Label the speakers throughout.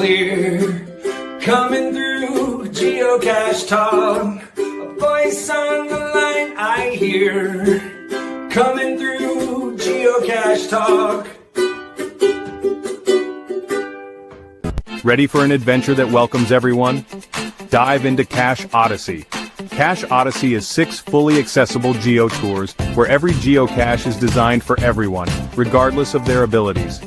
Speaker 1: clear. Coming through Geocache Talk, a voice on the line I hear. Coming through Geocache Talk.
Speaker 2: Ready for an adventure that welcomes everyone? Dive into Cache Odyssey. Cache Odyssey is 6 fully accessible geo tours where every geocache is designed for everyone, regardless of their abilities.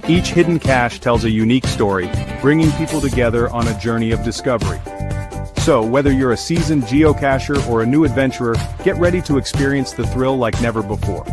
Speaker 2: Each hidden cache tells a unique story, bringing people together on a journey of discovery. So, whether you're a seasoned geocacher or a new adventurer, get ready to experience the thrill like never before.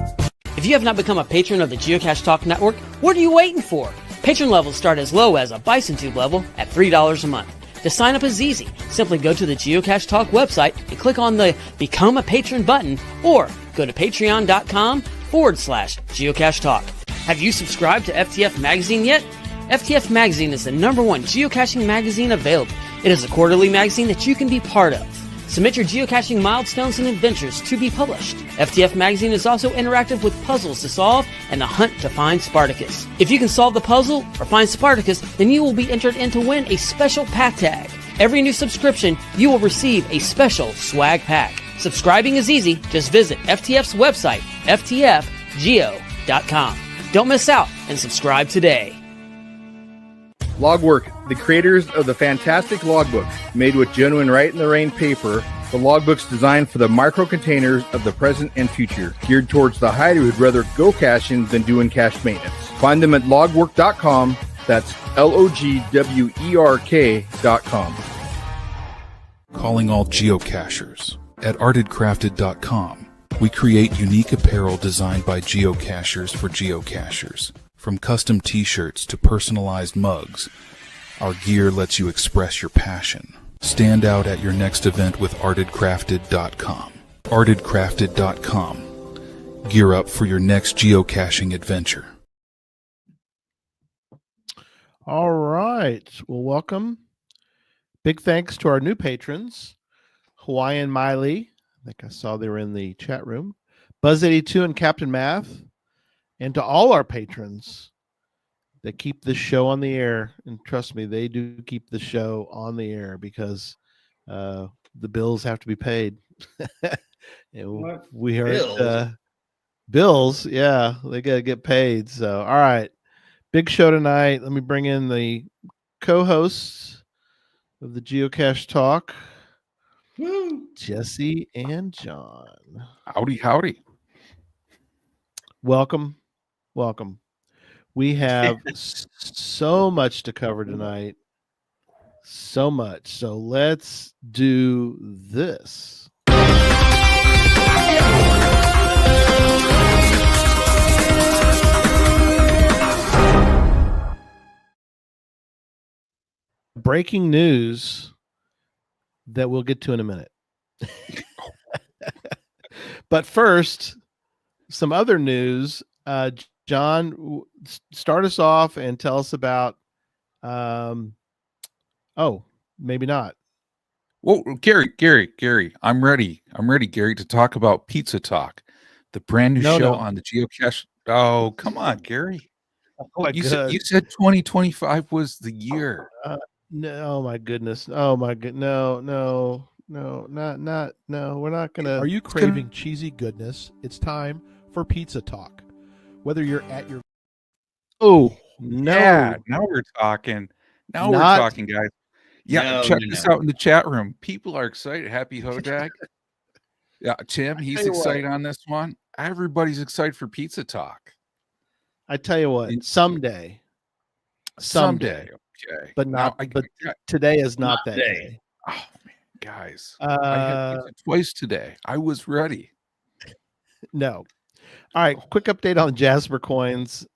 Speaker 3: If you have not become a patron of the Geocache Talk Network, what are you waiting for? Patron levels start as low as a Bison Tube level at $3 a month. To sign up is easy. Simply go to the Geocache Talk website and click on the Become a Patron button, or go to patreon.com/Geocache Talk. Have you subscribed to FTF Magazine yet? FTF Magazine is the #1 geocaching magazine available. It is a quarterly magazine that you can be part of. Submit your geocaching milestones and adventures to be published. FTF Magazine is also interactive with puzzles to solve and the hunt to find Spartacus. If you can solve the puzzle or find Spartacus, then you will be entered in to win a special pack tag. Every new subscription, you will receive a special swag pack. Subscribing is easy. Just visit FTF's website, ftfgeo.com. Don't miss out and subscribe today.
Speaker 4: Logwork, the creators of the fantastic logbook, made with genuine write-in-the-rain paper. The logbook's designed for the micro-containers of the present and future, geared towards the hider who'd rather go caching than doing cache maintenance. Find them at logwork.com. That's logwerk.com.
Speaker 5: Calling all geocachers. At artedcrafted.com, we create unique apparel designed by geocachers for geocachers. From custom t-shirts to personalized mugs, our gear lets you express your passion. Stand out at your next event with artedcrafted.com. artedcrafted.com. Gear up for your next geocaching adventure.
Speaker 6: All right. Well, welcome. Big thanks to our new patrons, Hawaiian Miley. I think I saw they were in the chat room. Buzz82 and Captain Math. And to all our patrons that keep this show on the air. And trust me, they do keep the show on the air because the bills have to be paid. We heard bills. Yeah, they got to get paid. So, all right. Big show tonight. Let me bring in the co-hosts of the Geocache Talk, Jesse and John.
Speaker 7: Howdy, howdy.
Speaker 6: Welcome. We have so much to cover tonight. So much. So let's do this. Breaking news that we'll get to in a minute. But first, some other news. John, start us off and tell us about. Maybe not.
Speaker 7: Well, Gary, I'm ready, Gary, to talk about Pizza Talk, the brand new show on the Geocache. Oh, come on, Gary.
Speaker 6: Oh,
Speaker 7: you said 2025 was the year.
Speaker 6: No, my goodness. Oh my good. No. We're not gonna.
Speaker 8: Are you craving cheesy goodness? It's time for Pizza Talk. Whether you're at your
Speaker 6: no, yeah,
Speaker 7: now we're talking. We're talking, guys. Yeah, check this out in the chat room. People are excited. Happy Hodag. Yeah, Tim, he's excited on this one. Everybody's excited for Pizza Talk.
Speaker 6: I tell you what, someday.
Speaker 7: Okay,
Speaker 6: but not. But today is not that day.
Speaker 7: Oh man, guys, I had pizza twice today. I was ready.
Speaker 6: No. All right, quick update on Jasper coins.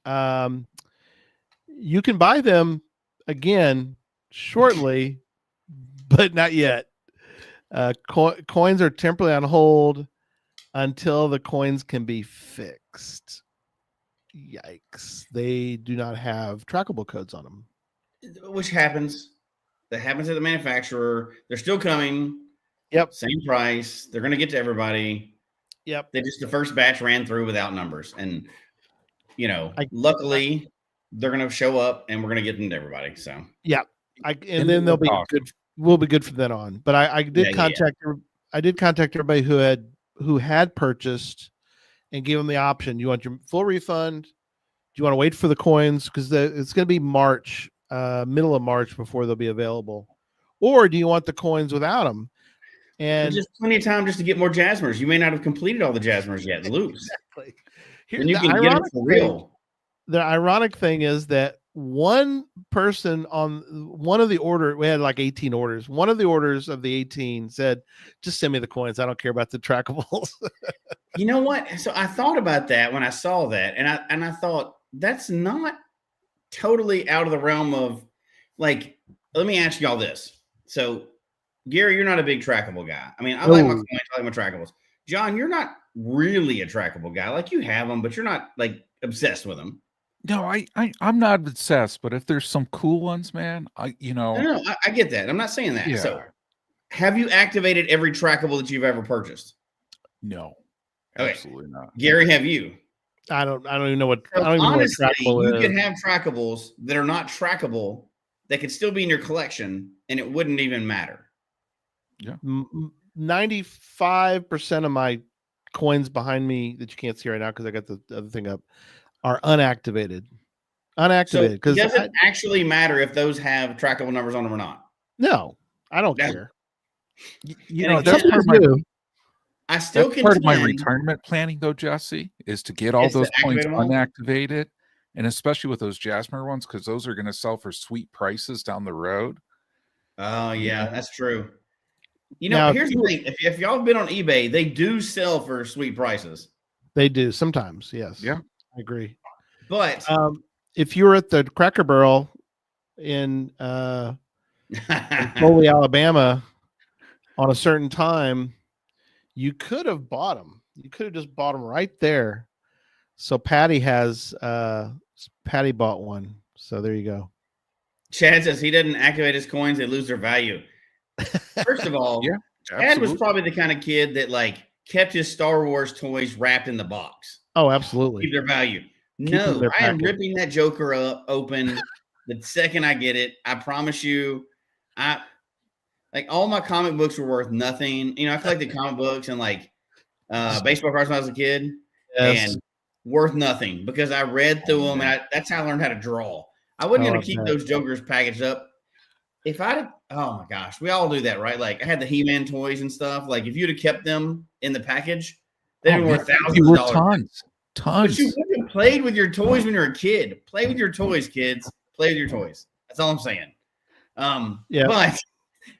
Speaker 6: You can buy them again shortly, but not yet. Coins are temporarily on hold until the coins can be fixed. Yikes. They do not have trackable codes on them.
Speaker 9: Which happens. That happens at the manufacturer. They're still coming.
Speaker 6: Yep.
Speaker 9: Same price. They're going to get to everybody.
Speaker 6: Yep.
Speaker 9: The first batch ran through without numbers. And, luckily they're going to show up and we're going to get them to everybody. So
Speaker 6: yeah, and then they'll be good. We'll be good from then on. But I did contact I did contact everybody who had purchased and give them the option. You want your full refund? Do you want to wait for the coins? Because it's going to be March, middle of March before they'll be available. Or do you want the coins without them? And
Speaker 9: just plenty of time just to get more Jaspers. You may not have completed all the Jaspers yet. Loose.
Speaker 6: Exactly.
Speaker 9: And you can get them for real.
Speaker 6: The ironic thing is that one person on one of the order, we had like 18 orders. One of the orders of the 18 said, just send me the coins. I don't care about the trackables.
Speaker 9: You know what? So I thought about that when I saw that, and I thought that's not totally out of the realm of, like, let me ask y'all this. So Gary, you're not a big trackable guy. I mean, I like my coins, I like my trackables. John, you're not really a trackable guy. Like, you have them, but you're not like obsessed with them.
Speaker 7: No, I'm not obsessed, but if there's some cool ones, man, I
Speaker 9: get that. I'm not saying that.
Speaker 7: Yeah.
Speaker 9: So have you activated every trackable that you've ever purchased?
Speaker 7: No,
Speaker 9: okay.
Speaker 7: Absolutely not.
Speaker 9: Gary, have you?
Speaker 6: I don't even know what.
Speaker 9: So
Speaker 6: I don't even
Speaker 9: honestly,
Speaker 6: know what trackable
Speaker 9: you
Speaker 6: is.
Speaker 9: can have trackables that are not trackable that could still be in your collection, and it wouldn't even matter.
Speaker 7: Yeah,
Speaker 6: 95% of my coins behind me that you can't see right now because I got the other thing up are unactivated.
Speaker 9: So it doesn't actually matter if those have trackable numbers on them or not.
Speaker 6: No, I don't care.
Speaker 7: You know, that's part of my.
Speaker 9: I still
Speaker 7: that's part of my retirement planning, though, Jesse, is to get all those coins unactivated, and especially with those Jasper ones, because those are going to sell for sweet prices down the road.
Speaker 9: Oh yeah, that's true. You know, here's the thing: if y'all have been on eBay, they do sell for sweet prices.
Speaker 6: They do sometimes, yes.
Speaker 7: Yeah,
Speaker 6: I agree.
Speaker 9: But
Speaker 6: if you were at the Cracker Barrel in Foley, Alabama, on a certain time, you could have bought them. You could have just bought them right there. So Patty bought one. So there you go.
Speaker 9: Chad says he doesn't activate his coins; they lose their value. First of all,
Speaker 7: yeah,
Speaker 9: Chad was probably the kind of kid that like kept his Star Wars toys wrapped in the box.
Speaker 6: Oh, absolutely.
Speaker 9: Keep their value. No, I am ripping that Joker up open the second I get it. I promise you. Like all my comic books were worth nothing. You know, I collected comic books and like baseball cards when I was a kid, and worth nothing because I read through them, and that's how I learned how to draw. I wasn't going to keep those Jokers packaged up. If oh my gosh, we all do that, right? Like I had the He-Man toys and stuff. Like if you'd have kept them in the package, they'd be worth thousands of dollars.
Speaker 7: Tons.
Speaker 9: But you wouldn't have played with your toys when you were a kid. Play with your toys, kids. Play with your toys. That's all I'm saying. But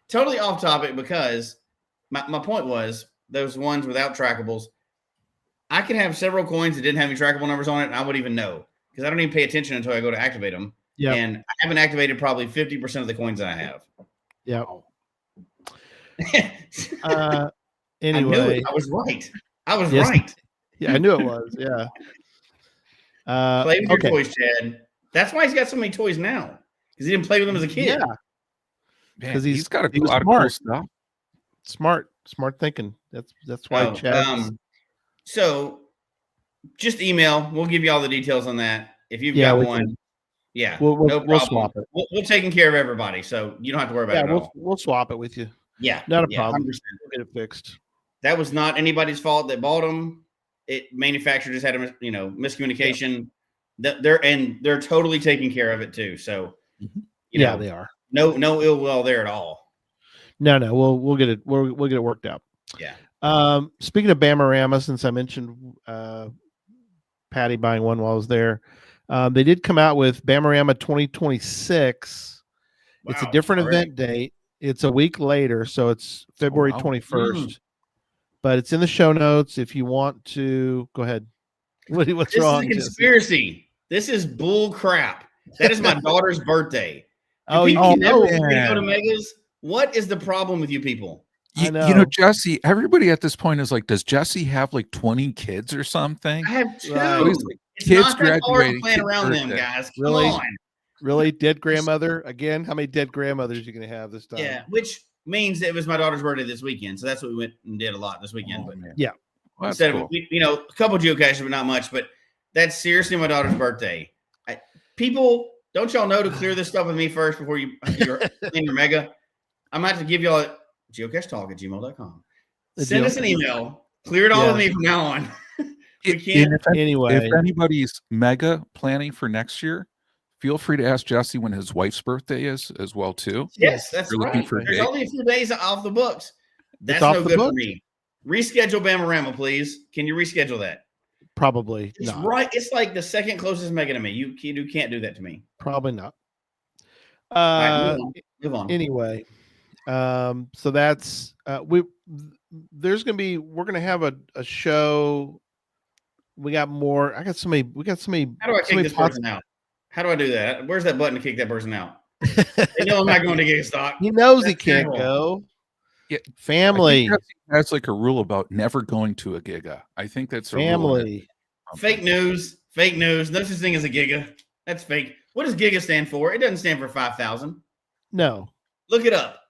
Speaker 9: totally off topic because my point was those ones without trackables. I could have several coins that didn't have any trackable numbers on it, and I wouldn't even know because I don't even pay attention until I go to activate them. Yeah, and I haven't activated probably 50% of the coins that I have.
Speaker 6: Yeah.
Speaker 9: Anyway, I was right. I was right.
Speaker 6: Yeah, I knew it was. Yeah.
Speaker 9: Play with your toys, Chad. That's why he's got so many toys now because he didn't play with them as a kid.
Speaker 6: Yeah.
Speaker 7: Because he's got a lot of cool stuff.
Speaker 6: Smart thinking. That's why Chad.
Speaker 9: So just email. We'll give you all the details on that. If you've got one. Yeah, no problem.
Speaker 6: We'll swap it.
Speaker 9: We're taking care of everybody, so you don't have to worry about it at all.
Speaker 6: We'll swap it with you.
Speaker 9: Yeah,
Speaker 6: not a problem.
Speaker 9: 100%.
Speaker 6: We'll get it fixed.
Speaker 9: That was not anybody's fault that bought them. Manufacturer just had a miscommunication. They're totally taking care of it too. So
Speaker 6: they are.
Speaker 9: No ill will there at all.
Speaker 6: No, we'll get it. We'll get it worked out.
Speaker 9: Yeah.
Speaker 6: Speaking of Bamarama, since I mentioned Patty buying one while I was there. They did come out with Bamarama 2026. Wow, it's a different event date. It's a week later, so it's February 21st. But it's in the show notes if you want to. Go ahead. What's wrong?
Speaker 9: This is a conspiracy. This is bull crap. That is my daughter's birthday. Go to Megas. What is the problem with you people?
Speaker 7: You know, Jesse, everybody at this point is like, does Jesse have like 20 kids or something?
Speaker 9: I have 2.
Speaker 7: It's kids
Speaker 9: not that hard to
Speaker 7: graduating.
Speaker 9: plan around them, guys.
Speaker 6: Really?
Speaker 9: Come on.
Speaker 6: Really? Dead grandmother? Again? How many dead grandmothers are you going to have this time?
Speaker 9: Yeah, which means it was my daughter's birthday this weekend. So that's what we went and did a lot this weekend.
Speaker 6: Yeah.
Speaker 7: Well,
Speaker 9: instead of, a couple geocaches, but not much. But that's seriously my daughter's birthday. people, don't y'all know to clear this stuff with me first before you're in your mega? I'm going to have to give y'all a geocachetalk@gmail.com. Send us an email. Clear it all with me from now on. We can't.
Speaker 6: Anyway,
Speaker 7: if anybody's mega planning for next year, feel free to ask Jesse when his wife's birthday is as well too.
Speaker 9: Yes, that's right. There's only a few days off the books. That's no good for me. Reschedule Bamarama, please. Can you reschedule that?
Speaker 6: Probably
Speaker 9: it's
Speaker 6: not.
Speaker 9: Right. It's like the second closest mega to me. You can't do that to me.
Speaker 6: Probably not.
Speaker 9: Right, move on.
Speaker 6: Anyway, so that's we're gonna have a show. We got more. I got so many. We got so many.
Speaker 9: How do I kick this person out? How do I do that? Where's that button to kick that person out? They know I'm not going to GigaStalk.
Speaker 6: He knows he can't go.
Speaker 7: Yeah,
Speaker 6: family.
Speaker 7: That's like a rule about never going to a Giga. I think that's a
Speaker 6: family.
Speaker 9: Fake news. Fake news. No such thing as a Giga. That's fake. What does Giga stand for? It doesn't stand for 5,000.
Speaker 6: No.
Speaker 9: Look it up.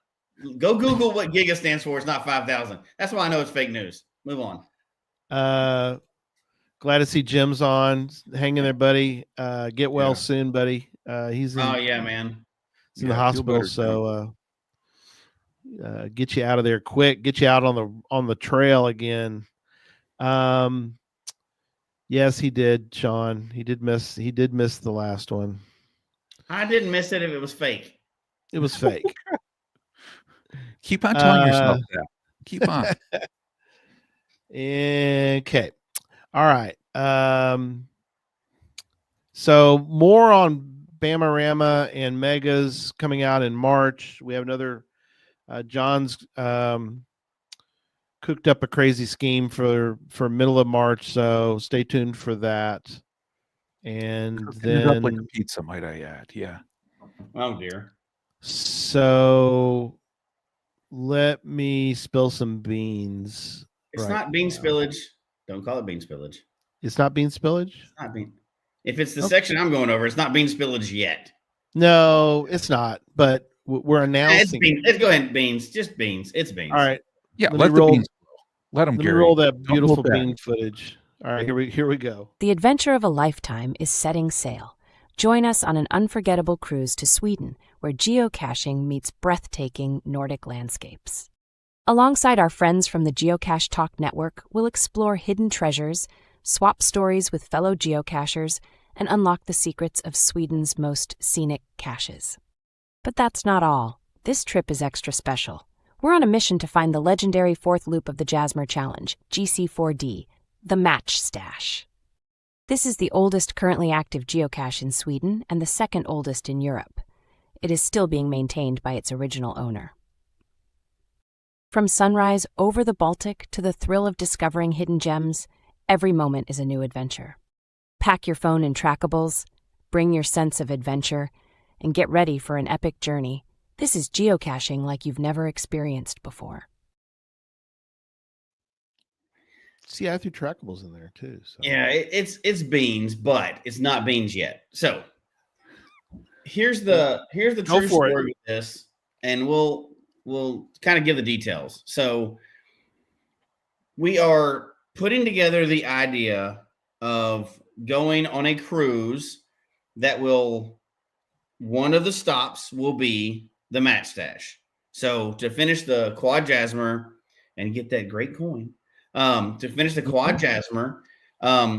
Speaker 9: Go Google what Giga stands for. It's not 5,000. That's why I know it's fake news. Move on.
Speaker 6: Glad to see Jim's on. Hang in there, buddy. Get well soon, buddy. He's in.
Speaker 9: Oh yeah, man.
Speaker 6: He's in the hospital, so get you out of there quick. Get you out on the trail again. Yes, he did, Sean. He did miss the last one.
Speaker 9: I didn't miss it if it was fake.
Speaker 6: It was fake.
Speaker 7: Keep on telling yourself that. Keep on.
Speaker 6: Okay. All right. So more on Bamarama and Megas coming out in March. We have another John's cooked up a crazy scheme for middle of March, so stay tuned for that. And then
Speaker 7: up like a pizza, might I add? Yeah.
Speaker 9: Oh dear.
Speaker 6: So let me spill some beans.
Speaker 9: It's not bean spillage. Don't call it bean spillage.
Speaker 6: It's not bean spillage?
Speaker 9: It's not bean. If it's the section I'm going over, it's not bean spillage yet.
Speaker 6: No, it's not. But we're announcing.
Speaker 9: Let's go ahead. Beans. Just beans. It's beans.
Speaker 6: All right.
Speaker 7: Yeah, let the beans let them
Speaker 6: roll that beautiful bean footage. All right, here we go.
Speaker 10: The adventure of a lifetime is setting sail. Join us on an unforgettable cruise to Sweden, where geocaching meets breathtaking Nordic landscapes. Alongside our friends from the Geocache Talk Network, we'll explore hidden treasures, swap stories with fellow geocachers, and unlock the secrets of Sweden's most scenic caches. But that's not all. This trip is extra special. We're on a mission to find the legendary fourth loop of the Jasper Challenge, GC4D, the Match Stash. This is the oldest currently active geocache in Sweden and the second oldest in Europe. It is still being maintained by its original owner. From sunrise over the Baltic to the thrill of discovering hidden gems, every moment is a new adventure. Pack your phone and trackables, bring your sense of adventure, and get ready for an epic journey. This is geocaching like you've never experienced before.
Speaker 6: See, I threw trackables in there too. So.
Speaker 9: Yeah, it's beans, but it's not beans yet. So here's the true story with this, and we'll kind of give the details. So we are putting together the idea of going on a cruise that one of the stops will be the Match Stash. So to finish the Quad Jasper and get that great coin, to finish the Quad Jasper,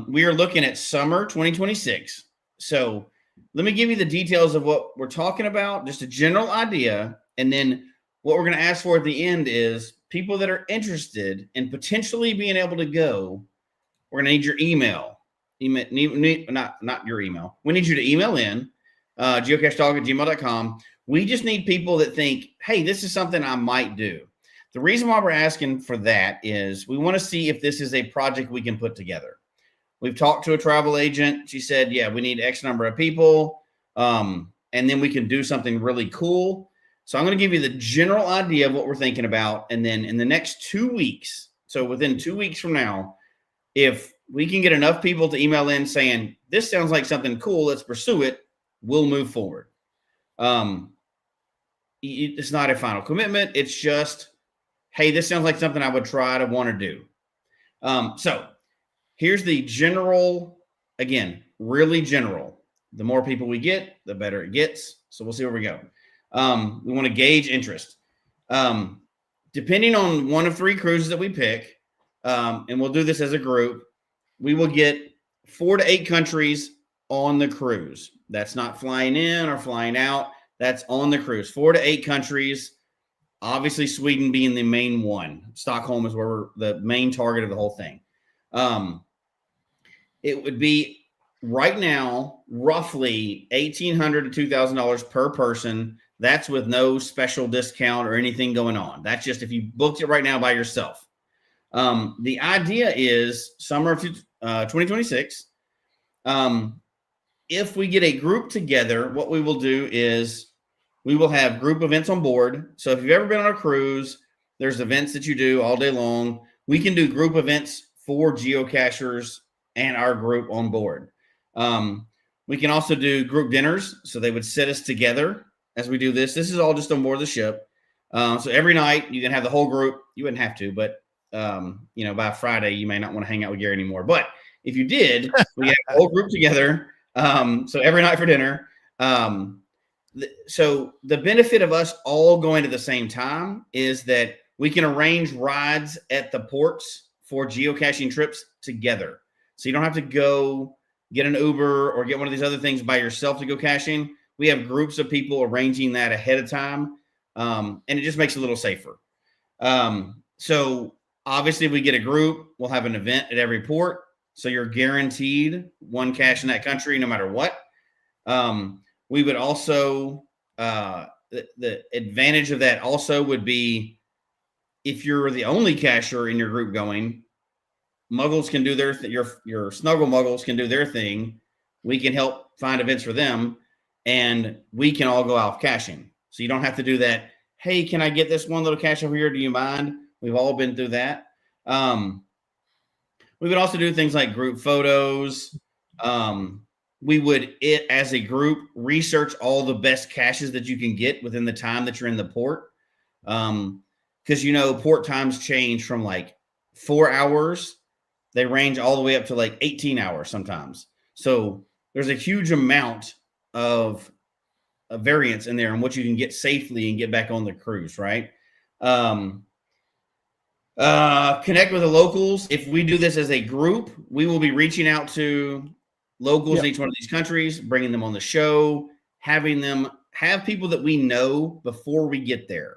Speaker 9: we are looking at summer 2026. So let me give you the details of what we're talking about, just a general idea. And then what we're going to ask for at the end is people that are interested in potentially being able to go. We're going to need your email. Not your email. We need you to email in geocachetalk@gmail.com. We just need people that think, hey, this is something I might do. The reason why we're asking for that is we want to see if this is a project we can put together. We've talked to a travel agent. She said, yeah, we need X number of people. And then we can do something really cool. So I'm going to give you the general idea of what we're thinking about. And then in the next 2 weeks, so within 2 weeks from now, if we can get enough people to email in saying, this sounds like something cool, let's pursue it, we'll move forward. It's not a final commitment. It's just, hey, this sounds like something I would try to want to do. So here's the general, again, really general. The more people we get, the better it gets. So we'll see where we go. We want to gauge interest. Depending on one of 3 cruises that we pick, and we'll do this as a group, we will get 4 to 8 countries on the cruise. That's not flying in or flying out. That's on the cruise. 4 to 8 countries. Obviously, Sweden being the main one. Stockholm is where we're the main target of the whole thing. It would be right now roughly $1,800 to $2,000 per person. That's with no special discount or anything going on. That's just if you booked it right now by yourself. The idea is summer of 2026. If we get a group together, what we will do is we will have group events on board. So if you've ever been on a cruise, there's events that you do all day long. We can do group events for geocachers and our group on board. We can also do group dinners. So they would sit us together as we do this. This is all just on board the ship. So every night you can have the whole group. You wouldn't have to, but by Friday, you may not want to hang out with Gary anymore. But if you did, we have a whole group together. So every night for dinner. So the benefit of us all going at the same time is that we can arrange rides at the ports for geocaching trips together. So you don't have to go get an Uber or get one of these other things by yourself to go caching. We have groups of people arranging that ahead of time. And it just makes it a little safer. So obviously if we get a group, we'll have an event at every port. So you're guaranteed one cache in that country, no matter what. We would also, the advantage of that also would be if you're the only cacher in your group going, muggles can do their your snuggle muggles can do their thing. We can help find events for them, and we can all go out caching. So you don't have to do that. Hey, can I get this one little cache over here? Do you mind? We've all been through that. We would also do things like group photos. We would, as a group, research all the best caches that you can get within the time that you're in the port. Because, port times change from like 4 hours. They range all the way up to like 18 hours sometimes. So there's a huge amount of variance in there and what you can get safely and get back on the cruise, right? Connect with the locals. If we do this as a group, we will be reaching out to locals in each one of these countries, bringing them on the show, having them have people that we know before we get there,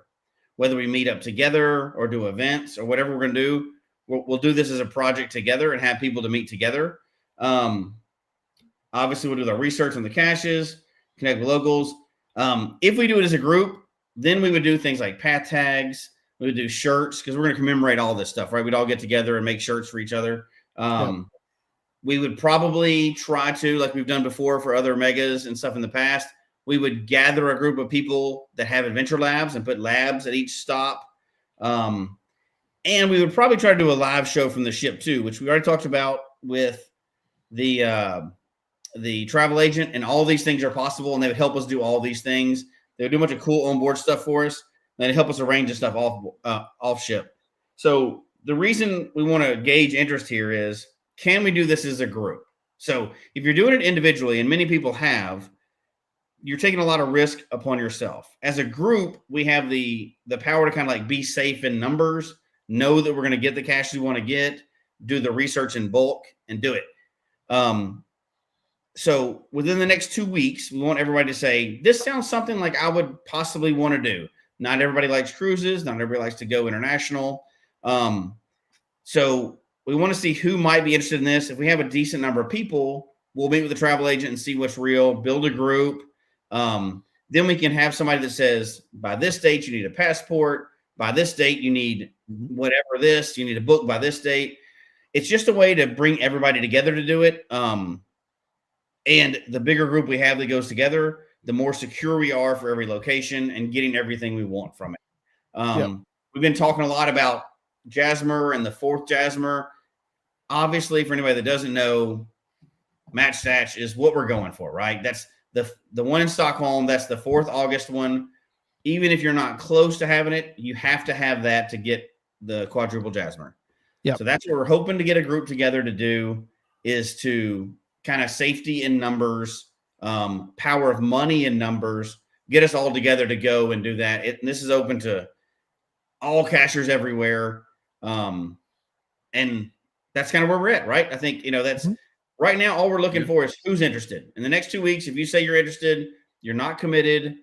Speaker 9: whether we meet up together or do events or whatever we're going to do. We'll do this as a project together and have people to meet together. Obviously, we'll do the research on the caches, connect with locals. If we do it as a group, then we would do things like path tags. We would do shirts because we're going to commemorate all this stuff, right? We'd all get together and make shirts for each other. We would probably try to, like we've done before for other megas and stuff in the past, we would gather a group of people that have adventure labs and put labs at each stop. And we would probably try to do a live show from the ship too, which we already talked about with the travel agent, and all these things are possible, and they would help us do all these things. They would do a bunch of cool onboard stuff for us. They'd help us arrange this stuff off ship. So the reason we want to gauge interest here is, can we do this as a group? So if you're doing it individually, and many people have, you're taking a lot of risk upon yourself. As a group, we have the power to kind of like be safe in numbers, know that we're going to get the cash we want to get, do the research in bulk, and do it. So within the next 2 weeks, we want everybody to say, this sounds something like I would possibly want to do. Not everybody likes cruises. Not everybody likes to go international. So we want to see who might be interested in this. If we have a decent number of people, we'll meet with the travel agent and see what's real, build a group. Then we can have somebody that says, by this date, you need a passport. By this date, you need whatever this, you need a book by this date. It's just a way to bring everybody together to do it. And the bigger group we have that goes together, the more secure we are for every location and getting everything we want from it. We've been talking a lot about Jasper and the 4th Jasper. Obviously, for anybody that doesn't know, Match Statch is what we're going for, right? That's the one in Stockholm. That's the 4th August one. Even if you're not close to having it, you have to have that to get the quadruple Jasper. So that's what we're hoping to get a group together to do, is to kind of safety in numbers, power of money and numbers, get us all together to go and do that. And this is open to all cachers everywhere. And that's kind of where we're at, right? I think, that's right now, all we're looking for is who's interested. In the next 2 weeks, if you say you're interested, you're not committed,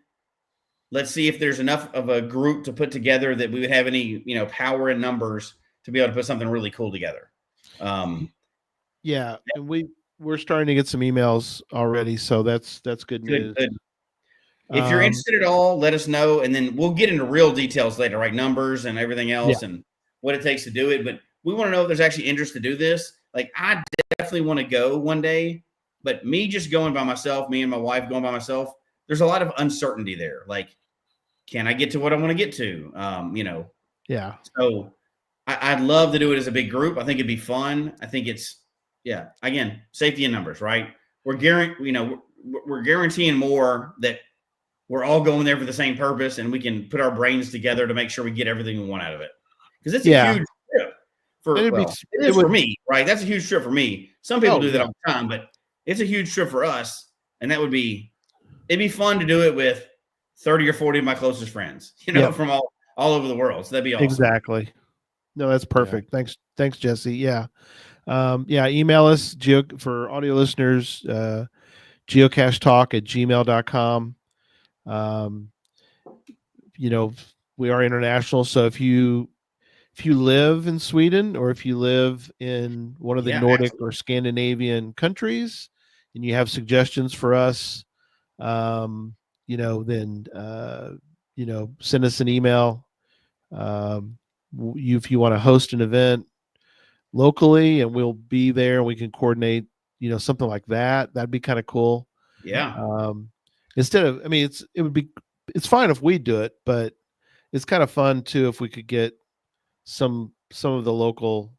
Speaker 9: let's see if there's enough of a group to put together that we would have any, power in numbers to be able to put something really cool together.
Speaker 6: Yeah. And we're starting to get some emails already. So that's good news. Good.
Speaker 9: If you're interested at all, let us know. And then we'll get into real details later, right? Numbers and everything else and what it takes to do it. But we want to know if there's actually interest to do this. Like, I definitely want to go one day, but me just going by myself, me and my wife going by myself, there's a lot of uncertainty there. Like, can I get to what I want to get to?
Speaker 6: Yeah.
Speaker 9: So I'd love to do it as a big group. I think it'd be fun. I think it's, again, safety in numbers, right? We're guaranteeing more that we're all going there for the same purpose, and we can put our brains together to make sure we get everything we want out of it. Because it's a huge trip for me, right? That's a huge trip for me. Some people do that all the time, but it's a huge trip for us. And it'd be fun to do it with 30 or 40 of my closest friends, from all over the world. So that'd be awesome.
Speaker 6: Exactly. No, that's perfect. Yeah. Thanks, Jesse. Yeah. Email us for audio listeners, geocachetalk@gmail.com. We are international. So if you live in Sweden, or if you live in one of the Nordic or Scandinavian countries, and you have suggestions for us, then send us an email. If you want to host an event locally, and we'll be there, and we can coordinate, something like that. That'd be kind of cool.
Speaker 9: Yeah.
Speaker 6: Instead of, it's fine if we do it, but it's kind of fun too if we could get some of the local.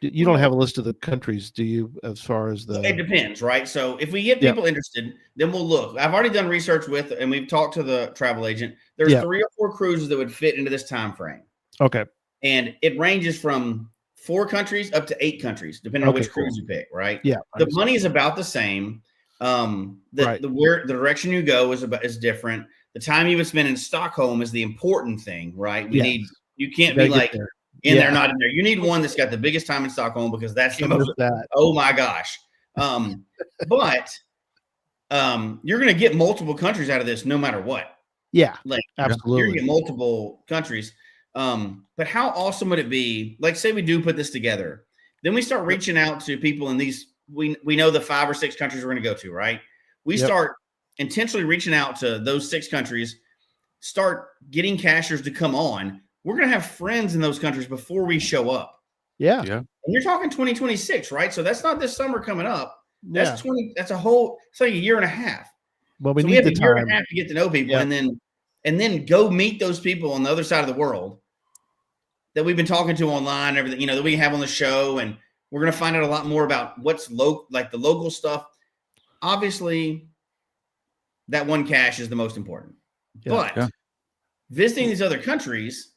Speaker 6: You don't have a list of the countries, do you? As far as
Speaker 9: it depends, right? So if we get people interested, then we'll look. I've already done research and we've talked to the travel agent. There's 3 or 4 cruises that would fit into this time frame.
Speaker 6: Okay.
Speaker 9: And it ranges from 4 countries up to 8 countries, depending on which cruise you pick, right?
Speaker 6: Yeah.
Speaker 9: The money is about the same. The direction you go is different. The time you would spend in Stockholm is the important thing, right? You can't be like there, not in there. You need one that's got the biggest time in Stockholm, because that's the most. Oh my gosh. But you're going to get multiple countries out of this no matter what.
Speaker 6: Yeah,
Speaker 9: like
Speaker 6: absolutely.
Speaker 9: You're going to get multiple countries. But how awesome would it be? Like, say we do put this together, then we start reaching out to people in these. We know the 5 or 6 countries we're going to go to, right? We start intentionally reaching out to those 6 countries, start getting cachers to come on. We're going to have friends in those countries before we show up.
Speaker 6: Yeah.
Speaker 9: And you're talking 2026, right? So that's not this summer coming up. That's it's like a year and a half.
Speaker 6: Well, we need
Speaker 9: a year and a half to get to know people, and then go meet those people on the other side of the world that we've been talking to online, and everything, that we have on the show. And we're going to find out a lot more about what's like the local stuff. Obviously, that one cache is the most important. But visiting these other countries,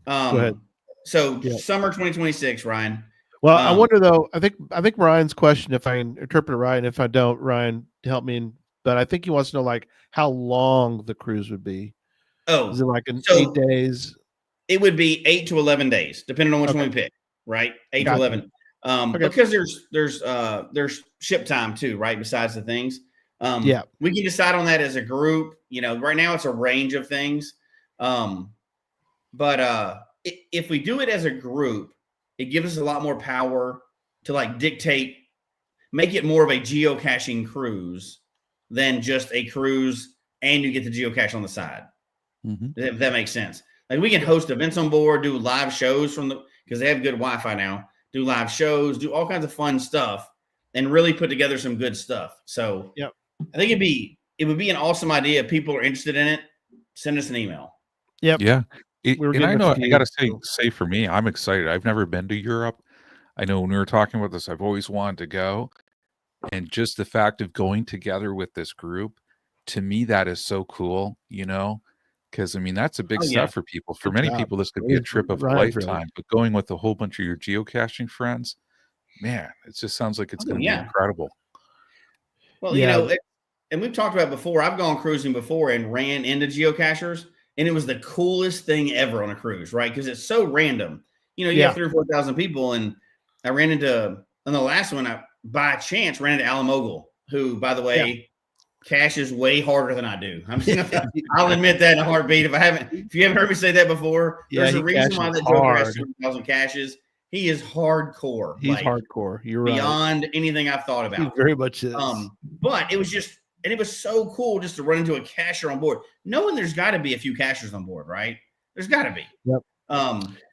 Speaker 6: go ahead.
Speaker 9: So summer 2026, Ryan.
Speaker 6: Well, I wonder though. I think Ryan's question, if I can interpret it right, and if I don't, Ryan, help me. But I think he wants to know like how long the cruise would be.
Speaker 9: Oh,
Speaker 6: is it like 8 days?
Speaker 9: It would be 8 to 11 days, depending on which one we pick. Right, 8 to 11. Because there's ship time too, right? Besides the things. We can decide on that as a group. Right now it's a range of things. But if we do it as a group, it gives us a lot more power to like dictate, make it more of a geocaching cruise than just a cruise and you get the geocache on the side. If that makes sense. Like, we can host events on board, do live shows because they have good Wi-Fi now, do live shows, do all kinds of fun stuff, and really put together some good stuff. So I think it would be an awesome idea. If people are interested in it, send us an email.
Speaker 7: Yeah. And I know, I got to say for me, I'm excited. I've never been to Europe. I know when we were talking about this, I've always wanted to go. And just the fact of going together with this group, to me, that is so cool, because that's a big step for people. For many people, this could be a trip of a lifetime, but going with a whole bunch of your geocaching friends, man, it just sounds like it's going to be incredible.
Speaker 9: Well, and we've talked about it before. I've gone cruising before and ran into geocachers, and it was the coolest thing ever on a cruise, right? Because it's so random. You know, you have 3,000 or 4,000 people, and I ran into on the last one. I by chance ran into Alamogul, who, by the way, caches way harder than I do. I'll admit that in a heartbeat. If you haven't heard me say that before, there's a reason why that Joker has 2,000 caches. He is hardcore.
Speaker 6: He's hardcore. You're
Speaker 9: beyond anything I've thought about.
Speaker 6: He very much is.
Speaker 9: But it was just, and it was so cool just to run into a cacher on board, knowing there's got to be a few cachers on board, right? There's got to be.
Speaker 6: Yep.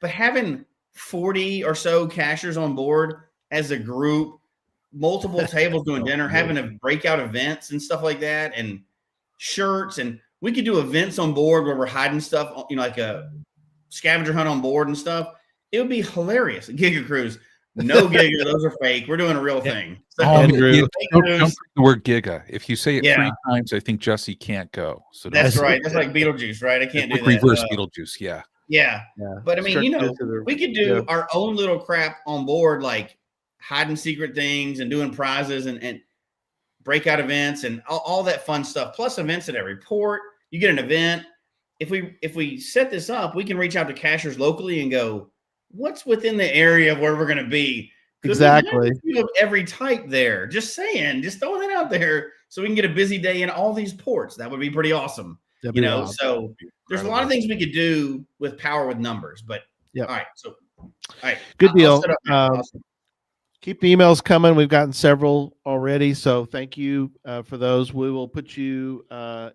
Speaker 9: But having 40 or so cachers on board as a group, multiple tables doing dinner, having a breakout events and stuff like that, and shirts, and we could do events on board where we're hiding stuff, you know, like a scavenger hunt on board and stuff. It would be hilarious. Giga Cruise. No Giga, those are fake. We're doing a real thing. So,
Speaker 7: don't the word Giga. If you say it 3 times, I think Jesse can't go. So
Speaker 9: that's right. That's like Beetlejuice, right? I can't do that.
Speaker 7: Reverse Beetlejuice,
Speaker 9: yeah. But I mean, you know, we could do our own little crap on board, like hiding secret things and doing prizes and breakout events and all that fun stuff. Plus events at every port. You get an event. If we set this up, we can reach out to cachers locally and go, what's within the area of where we're going to be?
Speaker 6: Exactly.
Speaker 9: Every type there. Just saying, just throwing it out there so we can get a busy day in all these ports. That would be pretty awesome. Awesome. So there's a lot of things we could do with power with numbers, but all right. So, all right.
Speaker 6: Good deal. Keep the emails coming. We've gotten several already. So thank you for those. We will put you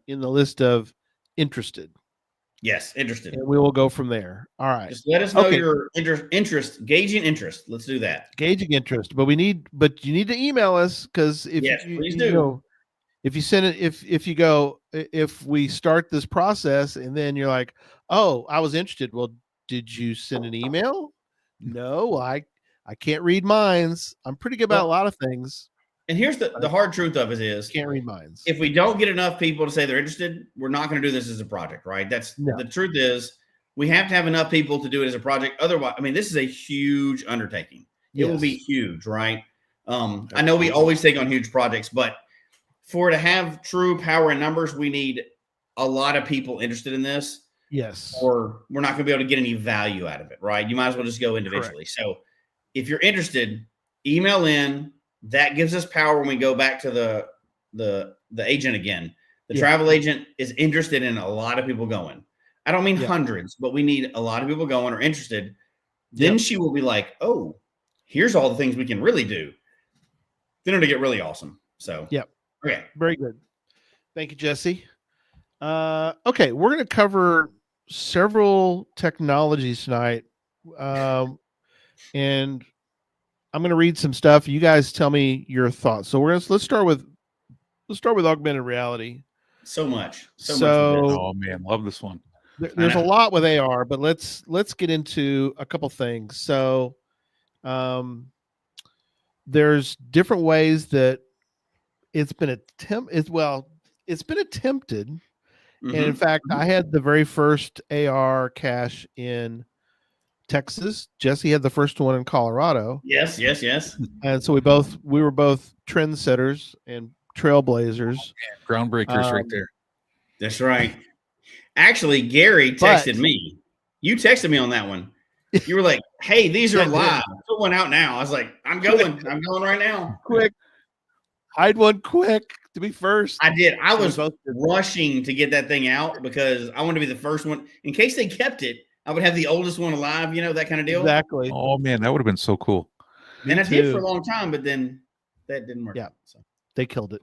Speaker 6: in the list of interested.
Speaker 9: Yes, interested.
Speaker 6: And we will go from there. All right.
Speaker 9: Just let us know your interest, gauging interest. Let's do that.
Speaker 6: Gauging interest. But you need to email us, because if if you send it, if we start this process and then you're like, oh, I was interested. Well, did you send an email? No, I can't read minds. I'm pretty good about a lot of things.
Speaker 9: And here's the hard truth of it is,
Speaker 6: can't read minds.
Speaker 9: If we don't get enough people to say they're interested, we're not going to do this as a project, right? The truth is, we have to have enough people to do it as a project. Otherwise, I mean, this is a huge undertaking. It will be huge, right? I know we always take on huge projects, but for it to have true power in numbers, we need a lot of people interested in this.
Speaker 6: Yes.
Speaker 9: Or we're not going to be able to get any value out of it, right? You might as well just go individually. Correct. So if you're interested, email in. That gives us power when we go back to the agent again. The travel agent is interested in a lot of people going. I don't mean hundreds, but we need a lot of people going or interested. Then she will be like, oh, here's all the things we can really do. Then it'll get really awesome. So, okay.
Speaker 6: Very good. Thank you, Jesse. Okay. We're going to cover several technologies tonight. And I'm going to read some stuff. You guys tell me your thoughts. So let's start with augmented reality.
Speaker 9: So much.
Speaker 7: Oh man, love this one.
Speaker 6: There's a lot with AR, but let's get into a couple things. So, there's different ways that it's been attempted. And in fact, I had the very first AR cache in Texas. Jesse had the first one in Colorado.
Speaker 9: Yes.
Speaker 6: And so we were both trendsetters and trailblazers.
Speaker 7: Groundbreakers right there.
Speaker 9: That's right. Actually, Gary texted me. You texted me on that one. You were like, hey, these are live. Put one out now. I was like, I'm going right now.
Speaker 6: Quick. Hide one quick to be first.
Speaker 9: I did. I was rushing to get that thing out because I wanted to be the first one. In case they kept it, I would have the oldest one alive, that kind of deal.
Speaker 6: Exactly.
Speaker 7: Oh man, that would have been so cool.
Speaker 9: And I did for a long time, but then that didn't work.
Speaker 6: Yeah, so they killed it.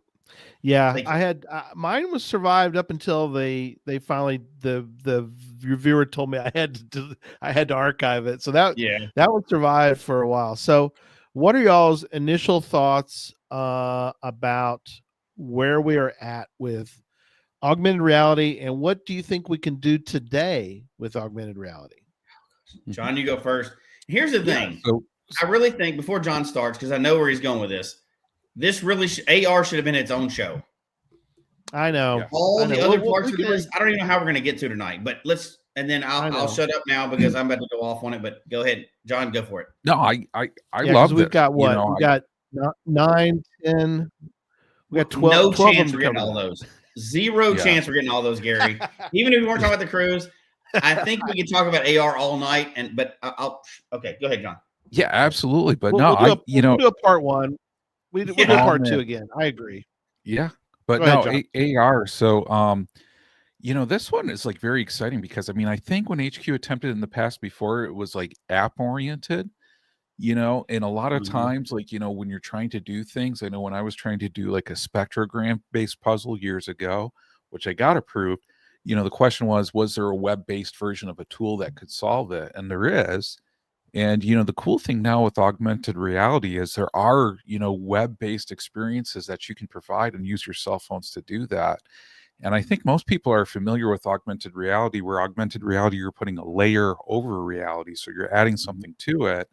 Speaker 6: Yeah, I had mine was survived up until they finally the reviewer told me I had to archive it. So that one survived for a while. So, what are y'all's initial thoughts about where we are at with augmented reality, and what do you think we can do today with augmented reality?
Speaker 9: John, you go first. Here's the thing. So, I really think before John starts, because I know where he's going with this really AR should have been its own show.
Speaker 6: I know.
Speaker 9: All the other parts of this, I don't even know how we're going to get to tonight, but then I'll shut up now because I'm about to go off on it, but go ahead. John, go for it.
Speaker 7: No, I love it.
Speaker 6: We've got what? We've got 9, 10. We got 12.
Speaker 9: No
Speaker 6: 12
Speaker 9: chance
Speaker 6: of
Speaker 9: we're
Speaker 6: them
Speaker 9: getting
Speaker 6: to
Speaker 9: all
Speaker 6: cover.
Speaker 9: those. Zero chance we're getting all those, Gary. Even if we weren't talking about the cruise, I think we could talk about AR all night. But I'll okay. Go ahead, John.
Speaker 7: Yeah, absolutely. But
Speaker 6: We'll do a part one. We'll do part two again. I agree.
Speaker 7: Yeah, but
Speaker 6: Go ahead,
Speaker 7: AR. So, this one is like very exciting because I mean, I think when HQ attempted in the past before, it was like app oriented, and a lot of times, like, when you're trying to do things, I know when I was trying to do like a spectrogram based puzzle years ago, which I got approved, the question was there a web based version of a tool that could solve it? And there is. And the cool thing now with augmented reality is there are, web-based experiences that you can provide and use your cell phones to do that. And I think most people are familiar with augmented reality, where augmented reality, you're putting a layer over reality. So you're adding something to it,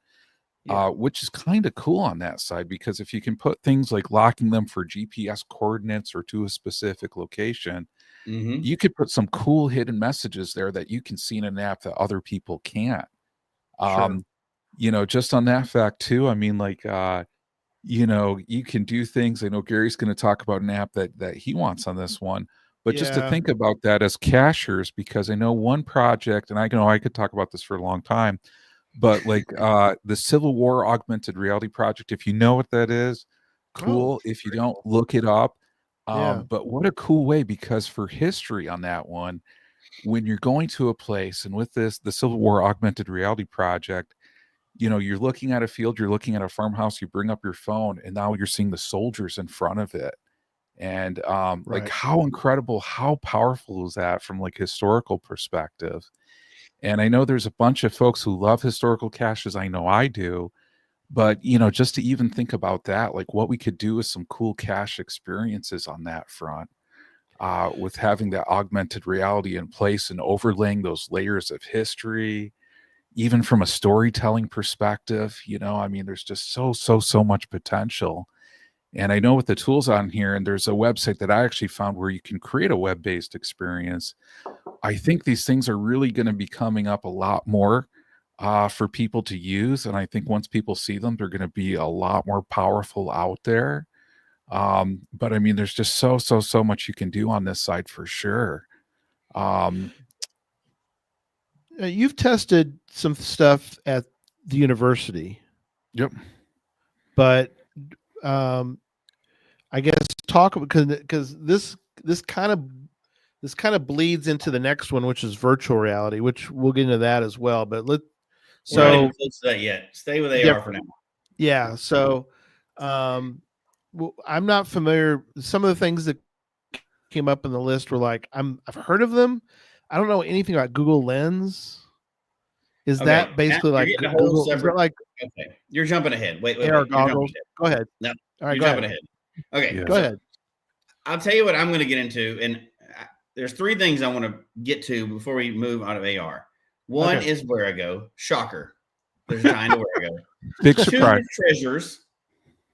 Speaker 7: which is kind of cool on that side, because if you can put things like locking them for GPS coordinates or to a specific location, you could put some cool hidden messages there that you can see in an app that other people can't. Just on that fact too, I mean, like, you can do things. I know Gary's going to talk about an app that he wants on this one, but just to think about that as cachers, because I know one project, and I know I could talk about this for a long time, but like the Civil War augmented reality project, if you know what that is, cool. If you don't, look it up. But what a cool way, because for history on that one, when you're going to a place, and with the Civil War augmented reality project, you're looking at a field, you're looking at a farmhouse, you bring up your phone, and now you're seeing the soldiers in front of it. And like, how incredible, how powerful is that from like historical perspective? And I know there's a bunch of folks who love historical caches. I know I do. But, just to even think about that, like what we could do with some cool cache experiences on that front, with having that augmented reality in place and overlaying those layers of history, even from a storytelling perspective, I mean, there's just so much potential. And I know with the tools on here, and there's a website that I actually found where you can create a web-based experience. I think these things are really going to be coming up a lot more for people to use. And I think once people see them, they're going to be a lot more powerful out there. But I mean, there's just so much you can do on this side for sure.
Speaker 6: You've tested some stuff at the university.
Speaker 7: Yep.
Speaker 6: But I guess talk because this kind of bleeds into the next one, which is virtual reality, which we'll get into that as well. But
Speaker 9: we're not even close to that yet. Stay with AR for now.
Speaker 6: Yeah. So I'm not familiar. Some of the things that came up in the list were like, I've heard of them. I don't know anything about Google Lens. Is that basically like Google? Is that like,
Speaker 9: okay, you're jumping ahead. Wait.
Speaker 6: AR goggles. Go ahead.
Speaker 9: No,
Speaker 6: all right,
Speaker 9: you're jumping ahead. Okay,
Speaker 6: go ahead.
Speaker 9: I'll tell you what I'm going to get into, and there's three things I want to get to before we move out of AR. One is where I go. Shocker. There's a time to where I go.
Speaker 7: Big surprise.
Speaker 9: 2 is treasures,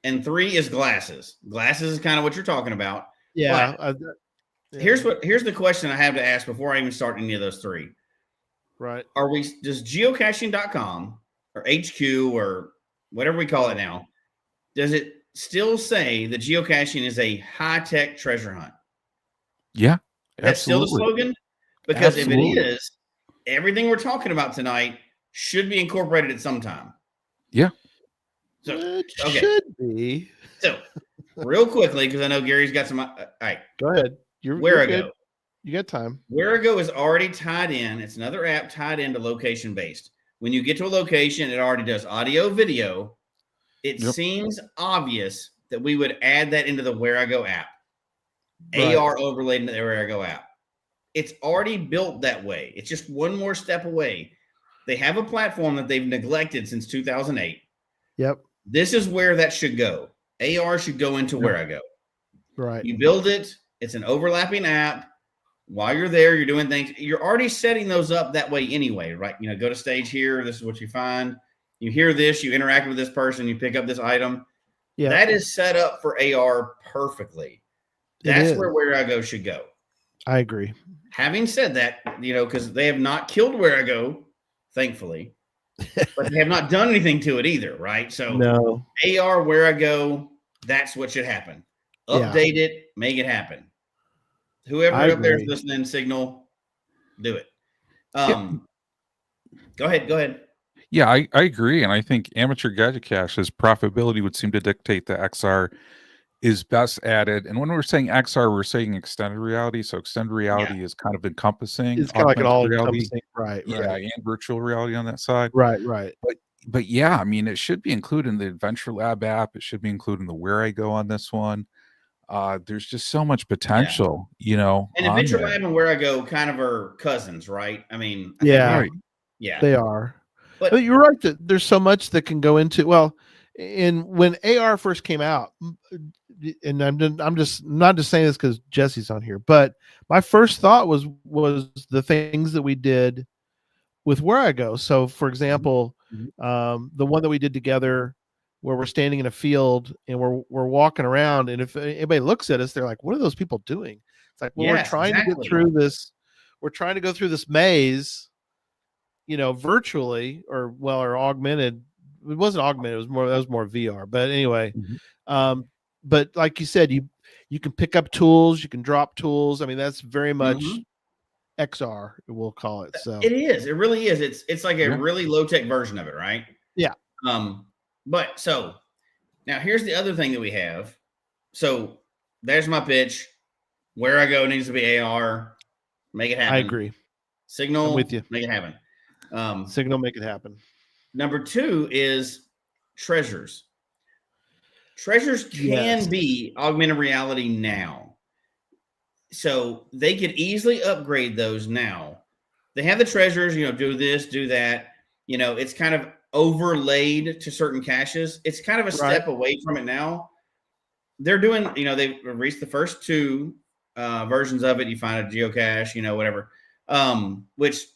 Speaker 9: and 3 is glasses. Glasses is kind of what you're talking about.
Speaker 6: Yeah.
Speaker 9: Here's the question I have to ask before I even start any of those 3.
Speaker 6: Right.
Speaker 9: Does geocaching.com or HQ or whatever we call it now, does it still say that geocaching is a high-tech treasure hunt?
Speaker 7: Yeah.
Speaker 9: That's still the slogan? Because if it is, everything we're talking about tonight should be incorporated at some time.
Speaker 7: Yeah.
Speaker 6: So it should be.
Speaker 9: So real quickly, because I know Gary's got some. All right.
Speaker 6: Go ahead.
Speaker 9: Where Go.
Speaker 6: You got time.
Speaker 9: Whereago is already tied in. It's another app tied into location-based. When you get to a location, it already does audio, video. It seems obvious that we would add that into the Whereago app. Right. AR overlaid into the Whereago app. It's already built that way. It's just one more step away. They have a platform that they've neglected since 2008.
Speaker 6: Yep.
Speaker 9: This is where that should go. AR should go into Whereago.
Speaker 6: Right.
Speaker 9: You build it. It's an overlapping app. While you're there, you're doing things. You're already setting those up that way anyway, right? Go to stage here. This is what you find. You hear this. You interact with this person. You pick up this item. Yeah. That is set up for AR perfectly. That's where Whereago should go.
Speaker 6: I agree.
Speaker 9: Having said that, because they have not killed Whereago, thankfully, but they have not done anything to it either, right? So
Speaker 6: no.
Speaker 9: AR Whereago, that's what should happen. Update it, make it happen. Whoever up there is listening, Signal, do it. Go ahead.
Speaker 7: Yeah, I agree. And I think amateur gadget cache's profitability would seem to dictate that XR is best added. And when we're saying XR, we're saying extended reality. So extended reality is kind of encompassing.
Speaker 6: It's kind of like an all-encompassing, right?
Speaker 7: And virtual reality on that side.
Speaker 6: Right.
Speaker 7: But yeah, I mean, it should be included in the Adventure Lab app. It should be included in the Where I Go on this one. There's just so much potential, you know.
Speaker 9: And Adventure Lab and Where I Go kind of are cousins, right? I mean,
Speaker 6: yeah, they are. But you're right that there's so much that can go into. Well, when AR first came out, and I'm just not just saying this because Jesse's on here, but my first thought was the things that we did with Where I Go. So, for example, the one that we did together, where we're standing in a field and we're walking around, and if anybody looks at us, they're like, "What are those people doing?" It's like, well, we're trying to get through this. We're trying to go through this maze, virtually or augmented. It wasn't augmented. That was more VR. But anyway, but like you said, you can pick up tools, you can drop tools. I mean, that's very much XR, we'll call it. So
Speaker 9: it is. It really is. It's like a really low tech version of it, right?
Speaker 6: Yeah.
Speaker 9: But so now here's the other thing that we have. So there's my pitch. Where I Go needs to be AR. Make it happen.
Speaker 6: I agree.
Speaker 9: Signal,
Speaker 6: I'm with you.
Speaker 9: Make it happen.
Speaker 6: Signal, make it happen.
Speaker 9: Number 2 is treasures. Treasures can be augmented reality now. So they could easily upgrade those now. They have the treasures, do this, do that. It's kind of overlaid to certain caches. It's kind of a step away from it now. They're doing, they've released the first 2 versions of it. You find a geocache, whatever. Which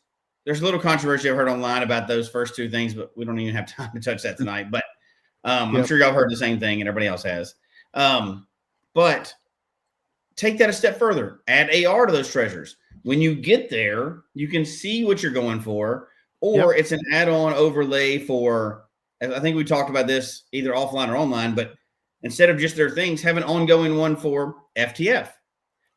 Speaker 9: there's a little controversy I've heard online about those first 2 things, but we don't even have time to touch that tonight. But I'm sure y'all heard the same thing and everybody else has. But take that a step further. Add AR to those treasures. When you get there, you can see what you're going for, or it's an add-on overlay for, I think we talked about this either offline or online, but instead of just their things, have an ongoing one for FTF.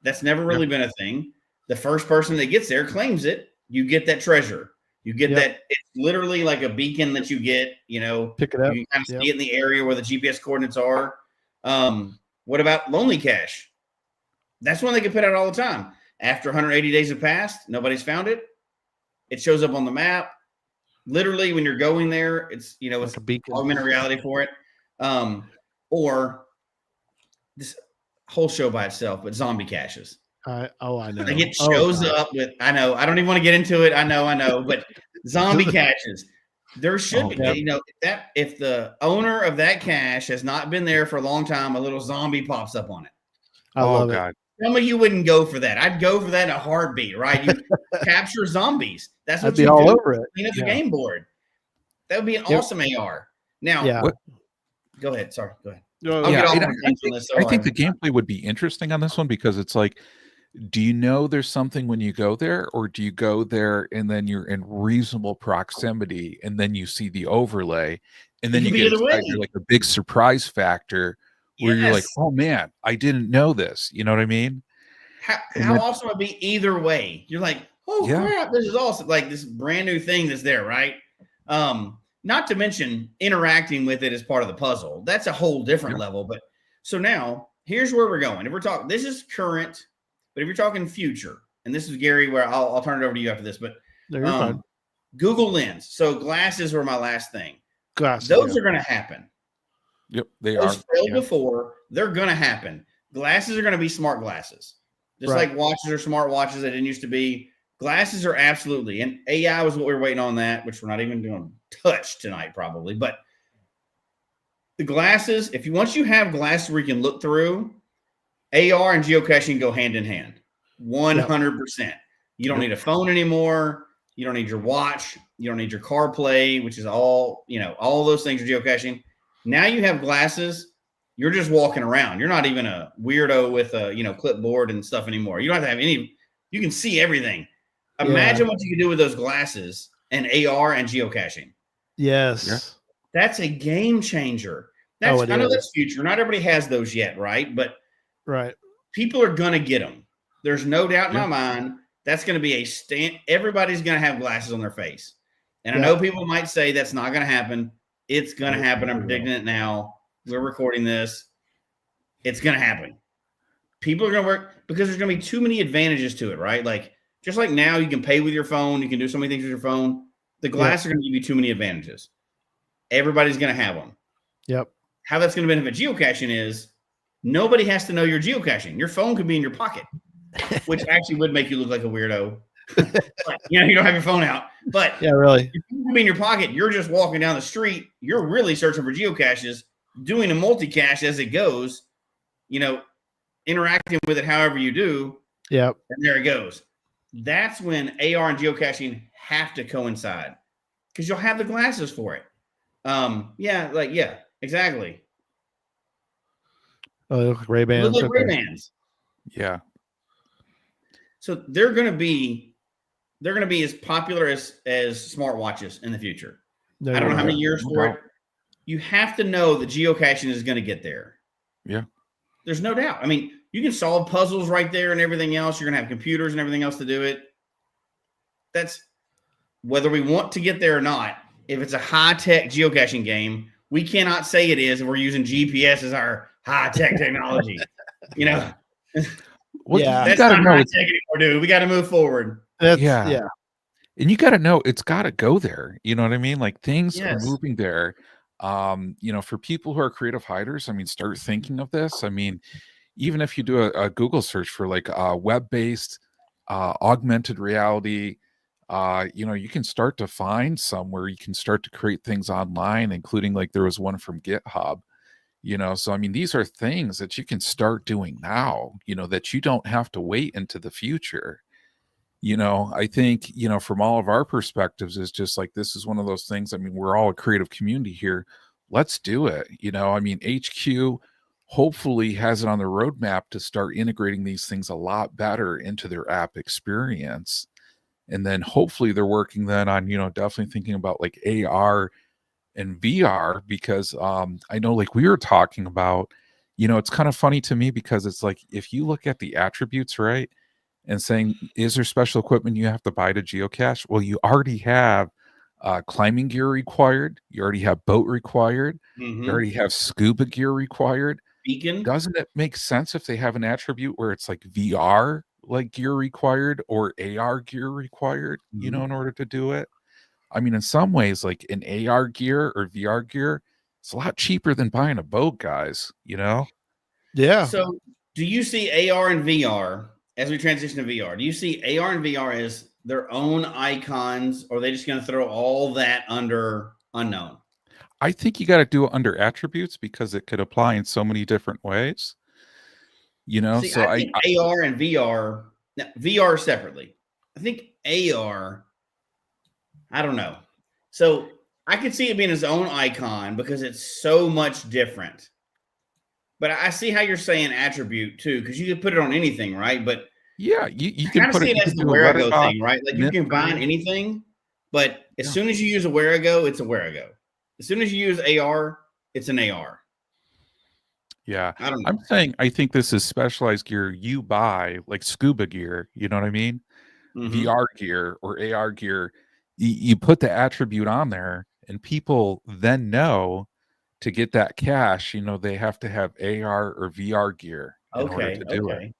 Speaker 9: That's never really been a thing. The first person that gets there claims it. You get that treasure. You get that. It's literally like a beacon that you get,
Speaker 6: pick it up.
Speaker 9: You can kind of see it in the area where the GPS coordinates are. What about Lonely Cache? That's one they can put out all the time. After 180 days have passed, nobody's found it. It shows up on the map. Literally, when you're going there, it's it's
Speaker 6: a beacon.
Speaker 9: Augmented reality for it. Or this whole show by itself, but zombie caches.
Speaker 6: I know.
Speaker 9: Like it shows up with. I know. I don't even want to get into it. I know. But zombie caches. There should be. If the owner of that cache has not been there for a long time, a little zombie pops up on it.
Speaker 6: I love it.
Speaker 9: Some of you wouldn't go for that. I'd go for that in a heartbeat, right? You capture zombies. That's what
Speaker 6: I'd be all over it.
Speaker 9: Clean up the game board. That would be an awesome AR. Now, go ahead. Sorry, go ahead.
Speaker 7: I think the gameplay would be interesting on this one because it's like, do you know there's something when you go there, or do you go there and then you're in reasonable proximity and then you see the overlay and then you get like a big surprise factor where you're like, oh man, I didn't know this. You know what I mean?
Speaker 9: How awesome would it be either way? You're like, oh crap, this is awesome. Like this brand new thing that's there, right? Not to mention interacting with it as part of the puzzle. That's a whole different level. But so now here's where we're going. If we're talking, this is current, but if you're talking future, and this is Gary, where I'll turn it over to you after this, but Google Lens. So glasses were my last thing. Those are going to happen.
Speaker 7: Yep, they
Speaker 9: are. Failed before. They're going to happen. Glasses are going to be smart glasses. Just like watches are smart watches that didn't used to be. Glasses are absolutely. And AI was what we were waiting on that, which we're not even doing touch tonight probably. But the glasses, once you have glasses where you can look through, AR and geocaching go hand in hand. 100%. You don't need a phone anymore. You don't need your watch. You don't need your CarPlay, which is all those things are geocaching. Now you have glasses. You're just walking around. You're not even a weirdo with a clipboard and stuff anymore. You don't have to have any. You can see everything. Imagine what you can do with those glasses and AR and geocaching.
Speaker 6: Yes,
Speaker 9: that's a game changer. I know that's future. Not everybody has those yet, right? But
Speaker 6: Right.
Speaker 9: People are going to get them. There's no doubt in my mind that's going to be a stand. Everybody's going to have glasses on their face. And I know people might say that's not going to happen. It's going to happen. I'm predicting it now. We're recording this. It's going to happen. People are going to work because there's going to be too many advantages to it, right? Like, just like now you can pay with your phone. You can do so many things with your phone. The glasses are going to give you too many advantages. Everybody's going to have them.
Speaker 6: Yep. How
Speaker 9: that's going to benefit geocaching is nobody has to know you're geocaching. Your phone could be in your pocket, which actually would make you look like a weirdo. You don't have your phone out. But
Speaker 6: yeah, really.
Speaker 9: If you could be in your pocket, you're just walking down the street. You're really searching for geocaches, doing a multi-cache as it goes, interacting with it however you do.
Speaker 6: Yep.
Speaker 9: And there it goes. That's when AR and geocaching have to coincide because you'll have the glasses for it. Exactly.
Speaker 6: Oh, they look like Ray-Bans.
Speaker 9: They look like Ray-Bans.
Speaker 7: Yeah.
Speaker 9: So they're going to be as popular as smartwatches in the future. I don't know how many years for it. You have to know that geocaching is going to get there.
Speaker 7: Yeah.
Speaker 9: There's no doubt. I mean, you can solve puzzles right there and everything else. You're going to have computers and everything else to do it. That's whether we want to get there or not. If it's a high-tech geocaching game, we cannot say it is if we're using GPS as our high-tech technology.
Speaker 7: Well,
Speaker 9: that's not high-tech anymore, dude. We got to move forward.
Speaker 7: Yeah. And you got to know it's got to go there. You know what I mean? Like things are moving there. For people who are creative hiders, I mean, start thinking of this. I mean, even if you do a Google search for like web-based augmented reality, you can start to find somewhere you can start to create things online, including like there was one from GitHub, so I mean, these are things that you can start doing now, that you don't have to wait into the future. I think, from all of our perspectives is just like, this is one of those things. I mean, we're all a creative community here. Let's do it. I mean, HQ hopefully has it on the roadmap to start integrating these things a lot better into their app experience. And then hopefully they're working then on, definitely thinking about like AR and VR, because I know like we were talking about, it's kind of funny to me because it's like, if you look at the attributes, right, and saying, is there special equipment you have to buy to geocache? Well, you already have climbing gear required. You already have boat required.
Speaker 9: Mm-hmm.
Speaker 7: You already have scuba gear required.
Speaker 9: Beacon.
Speaker 7: Doesn't it make sense if they have an attribute where it's like VR like gear required or AR gear required, in order to do it? I mean, in some ways, like an AR gear or VR gear, it's a lot cheaper than buying a boat, guys,
Speaker 6: Yeah.
Speaker 9: So do you see AR and VR as we transition to VR? Do you see AR and VR as their own icons, or are they just going to throw all that under unknown?
Speaker 7: I think you got to do it under attributes because it could apply in so many different ways.
Speaker 9: See,
Speaker 7: so
Speaker 9: I think AR and VR, VR separately. I think AR, I don't know. So I could see it being its own icon because it's so much different. But I see how you're saying attribute too, because you could put it on anything, right? But
Speaker 7: yeah, you can
Speaker 9: put it as the Whereago thing, right? Like you can combine anything, but as soon as you use a Whereago, it's a Whereago. As soon as you use AR, it's an AR.
Speaker 7: Yeah,
Speaker 9: I don't know.
Speaker 7: I'm saying I think this is specialized gear you buy, like scuba gear. You know what I mean?
Speaker 9: Mm-hmm.
Speaker 7: VR gear or AR gear. You put the attribute on there, and people then know to get that cache. They have to have AR or VR gear in order to do it.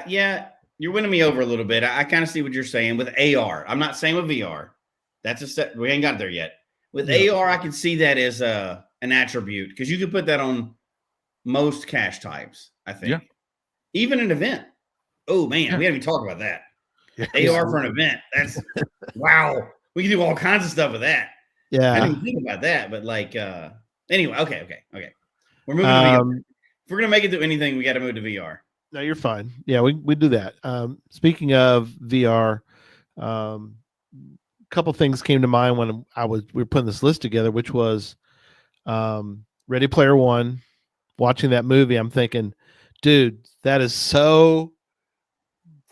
Speaker 9: Yeah, you're winning me over a little bit. I kind of see what you're saying with AR. I'm not saying with VR. That's a set. We ain't got there yet. With AR, I can see that as an attribute because you could put that on most cache types, I think.
Speaker 7: Yeah.
Speaker 9: Even an event. Oh, man, we haven't even talked about that. Yeah. AR for an event. That's wow. We can do all kinds of stuff with that.
Speaker 6: Yeah.
Speaker 9: I didn't even think about that, but like anyway, okay. We're moving to VR. If we're gonna make it do anything, we got to move to VR.
Speaker 6: No, you're fine. Yeah, we do that. Speaking of VR, a couple things came to mind when we were putting this list together, which was Ready Player One. Watching that movie, I'm thinking, dude, that is so.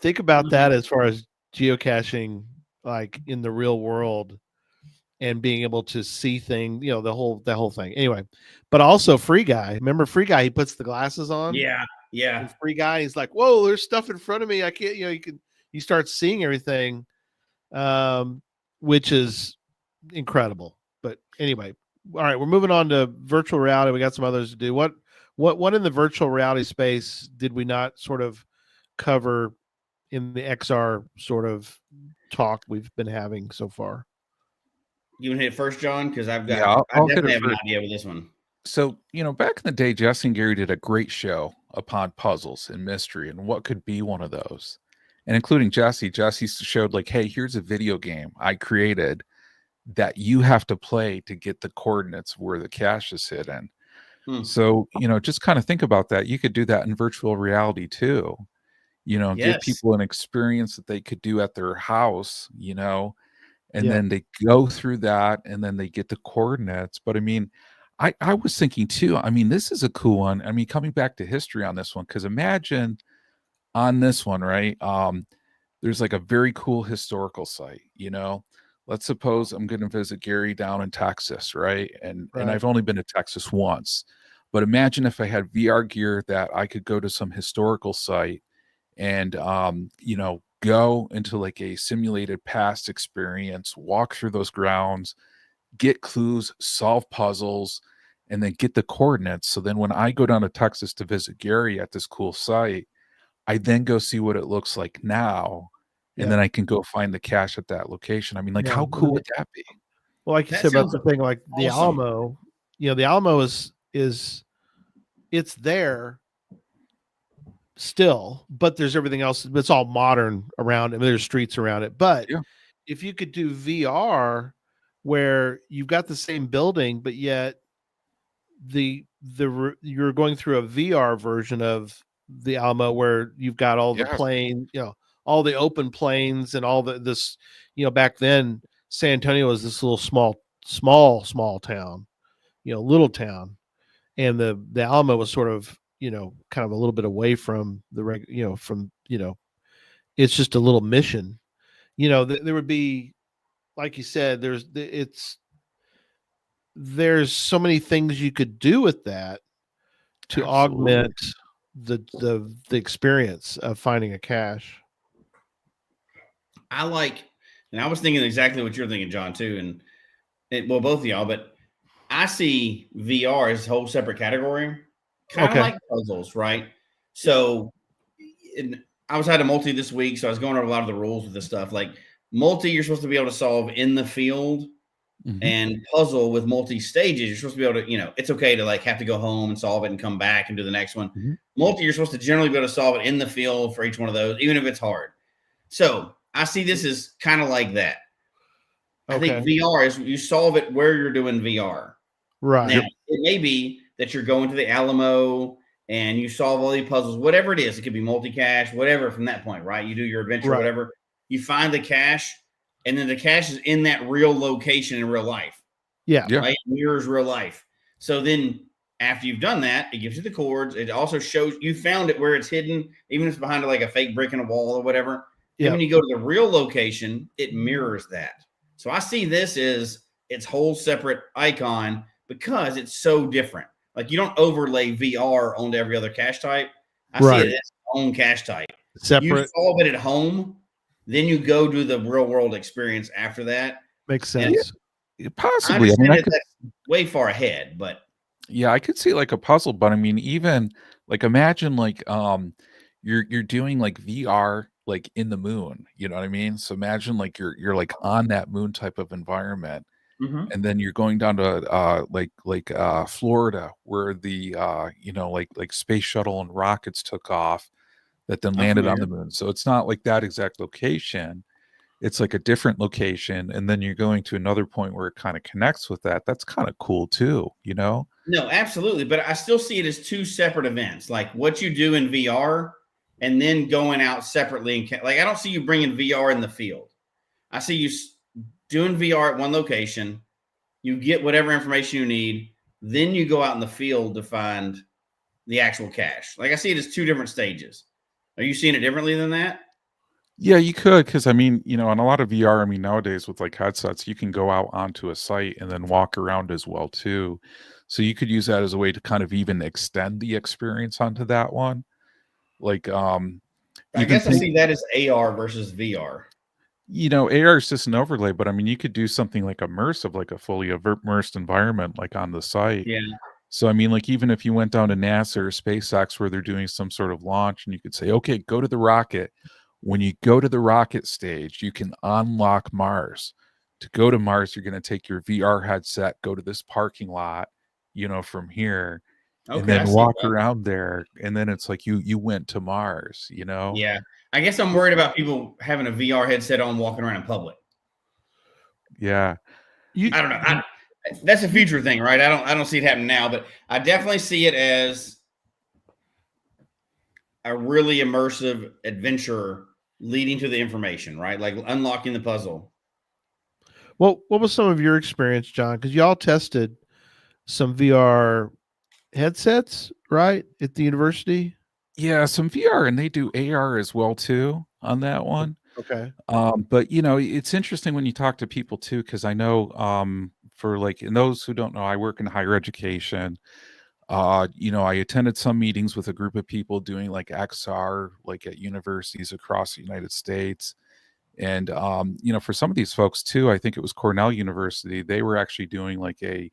Speaker 6: Think about that as far as geocaching, like in the real world, and being able to see things. The whole thing. Anyway, but also Free Guy. Remember Free Guy? He puts the glasses on.
Speaker 9: Yeah. Yeah.
Speaker 6: And free guy. He's like, whoa, there's stuff in front of me. I can't, you start seeing everything, which is incredible. But anyway, all right, we're moving on to virtual reality. We got some others to do. What in the virtual reality space did we not sort of cover in the XR sort of talk we've been having so far?
Speaker 9: You want to hit it first, John? Because I
Speaker 7: I'll
Speaker 9: definitely have
Speaker 7: hit
Speaker 9: an idea with this one.
Speaker 7: So, back in the day, Jesse and Gary did a great show upon puzzles and mystery and what could be one of those. And including Jesse showed like, hey, here's a video game I created that you have to play to get the coordinates where the cache is hidden. So, just kind of think about that. You could do that in virtual reality too. Give people an experience that they could do at their house, and then they go through that and then they get the coordinates. But I mean, I was thinking too, I mean, this is a cool one. I mean, coming back to history on this one, because imagine on this one, right? There's like a very cool historical site, Let's suppose I'm going to visit Gary down in Texas, right? And I've only been to Texas once. But imagine if I had VR gear that I could go to some historical site and go into like a simulated past experience, walk through those grounds, get clues, solve puzzles, and then get the coordinates. So then when I go down to Texas to visit Gary at this cool site, I then go see what it looks like now. And then I can go find the cache at that location. I mean, like, how cool would that be?
Speaker 6: Well, like you said about the thing, like the Alamo, the Alamo is it's there still, but there's everything else. It's all modern around it. I mean, there's streets around it. But if you could do VR where you've got the same building, but yet you're going through a VR version of the Alamo where you've got all the plane, all the open plains and all this, back then San Antonio was this little small town, little town. And the Alamo was sort of, kind of a little bit away from it's just a little mission, there would be, like you said, there's so many things you could do with that to augment the experience of finding a cache.
Speaker 9: And I was thinking exactly what you're thinking, John, too. And well, both of y'all, but I see VR as a whole separate category, kind of like puzzles, right? So I was had a multi this week, so I was going over a lot of the rules with this stuff. Like multi, you're supposed to be able to solve in the field, and puzzle with multi stages, you're supposed to be able to, it's okay to like have to go home and solve it and come back and do the next one. Multi, you're supposed to generally be able to solve it in the field for each one of those, even if it's hard. So I see this as kind of like that. I think VR is you solve it where you're doing VR.
Speaker 6: Right.
Speaker 9: Now, it may be that you're going to the Alamo and you solve all these puzzles, whatever it is. It could be multi-cache, whatever from that point, right? You do your adventure, whatever. You find the cache, and then the cache is in that real location in real life.
Speaker 6: Yeah.
Speaker 9: Right? Mirrors real life. So then after you've done that, it gives you the chords. It also shows you found it where it's hidden, even if it's behind like a fake brick in a wall or whatever. Yeah. And when you go to the real location, it mirrors that. So I see this as its whole separate icon because it's so different. Like you don't overlay VR onto every other cache type. I see it as its own cache type.
Speaker 6: Separate.
Speaker 9: You solve it at home, then you go do the real world experience after that.
Speaker 6: Makes sense.
Speaker 7: Possibly.
Speaker 9: I mean, that's way far ahead, but
Speaker 7: yeah, I could see like a puzzle, but I mean, even like imagine like you're doing like VR like in the moon, you know what I mean? So imagine like you're like on that moon type of environment. And then you're going down to like Florida where the like space shuttle and rockets took off that then landed on the moon. So it's not like that exact location. It's like a different location, and then you're going to another point where it kind of connects with that. That's kind of cool too,
Speaker 9: No, absolutely. But I still see it as two separate events, like what you do in VR and then going out separately. And like, I don't see you bringing VR in the field. I see you doing VR at one location. You get whatever information you need. Then you go out in the field to find the actual cache. Like I see it as two different stages. Are you seeing it differently than that?
Speaker 7: Yeah, you could, because I mean, on a lot of VR, I mean, nowadays with like headsets, you can go out onto a site and then walk around as well too. So you could use that as a way to kind of even extend the experience onto that one. Like,
Speaker 9: I guess I see that as AR versus VR.
Speaker 7: AR is just an overlay, but I mean, you could do something like immersive, like a fully immersed environment, like on the site.
Speaker 9: Yeah.
Speaker 7: So, I mean, like, even if you went down to NASA or SpaceX where they're doing some sort of launch and you could say, okay, go to the rocket. When you go to the rocket stage, you can unlock Mars. To go to Mars, you're going to take your VR headset, go to this parking lot, from here, and then walk around there. And then it's like you went to Mars,
Speaker 9: Yeah. I guess I'm worried about people having a VR headset on walking around in public.
Speaker 7: Yeah.
Speaker 9: I don't know. That's a future thing, right? I don't see it happening now, but I definitely see it as a really immersive adventure leading to the information, right? Like unlocking the puzzle.
Speaker 6: Well, what was some of your experience, John? Because y'all tested some VR headsets, right, at the university?
Speaker 7: Yeah, some VR, and they do AR as well too on that one.
Speaker 6: Okay.
Speaker 7: But it's interesting when you talk to people too, because I know for like, and those who don't know, I work in higher education. I attended some meetings with a group of people doing like XR, like at universities across the United States. And for some of these folks too, I think it was Cornell University, they were actually doing like a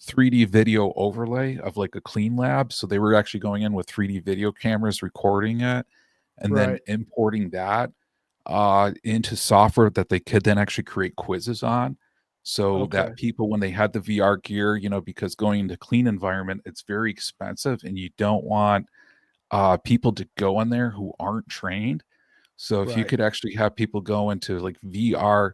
Speaker 7: 3D video overlay of like a clean lab. So they were actually going in with 3D video cameras, recording it, and then importing that into software that they could then actually create quizzes on. So that people, when they had the VR gear, because going into clean environment, it's very expensive and you don't want people to go in there who aren't trained. So if you could actually have people go into like VR,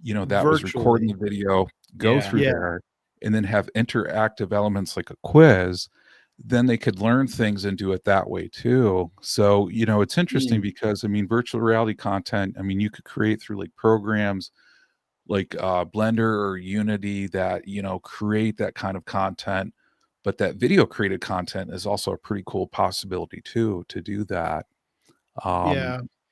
Speaker 7: that was recording the video, go through there, and then have interactive elements like a quiz, then they could learn things and do it that way too. So, it's interesting because, I mean, virtual reality content, I mean, you could create through like programs like Blender or Unity that, create that kind of content. But that video created content is also a pretty cool possibility too, to do that.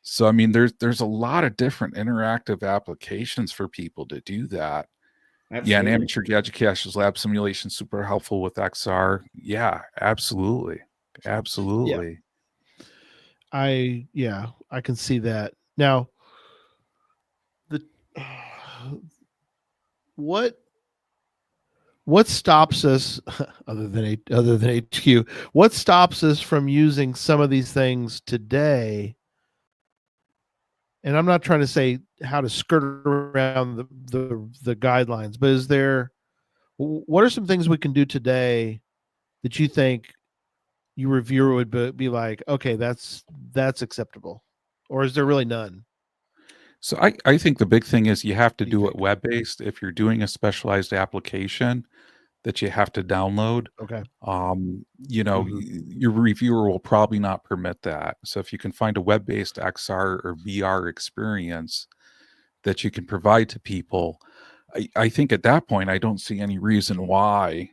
Speaker 7: So, I mean, there's a lot of different interactive applications for people to do that. Absolutely. Yeah, and amateur gadget caches lab simulation super helpful with XR. Yeah, absolutely. Absolutely.
Speaker 6: Yeah. I can see that. Now, what stops us other than HQ? What stops us from using some of these things today? And I'm not trying to say how to skirt around the guidelines, but what are some things we can do today that you think your reviewer would be like, okay, that's acceptable, or is there really none?
Speaker 7: So I think the big thing is you have to do it web-based. If you're doing a specialized application that you have to download, your reviewer will probably not permit that. So if you can find a web-based XR or VR experience that you can provide to people, I think at that point, I don't see any reason why,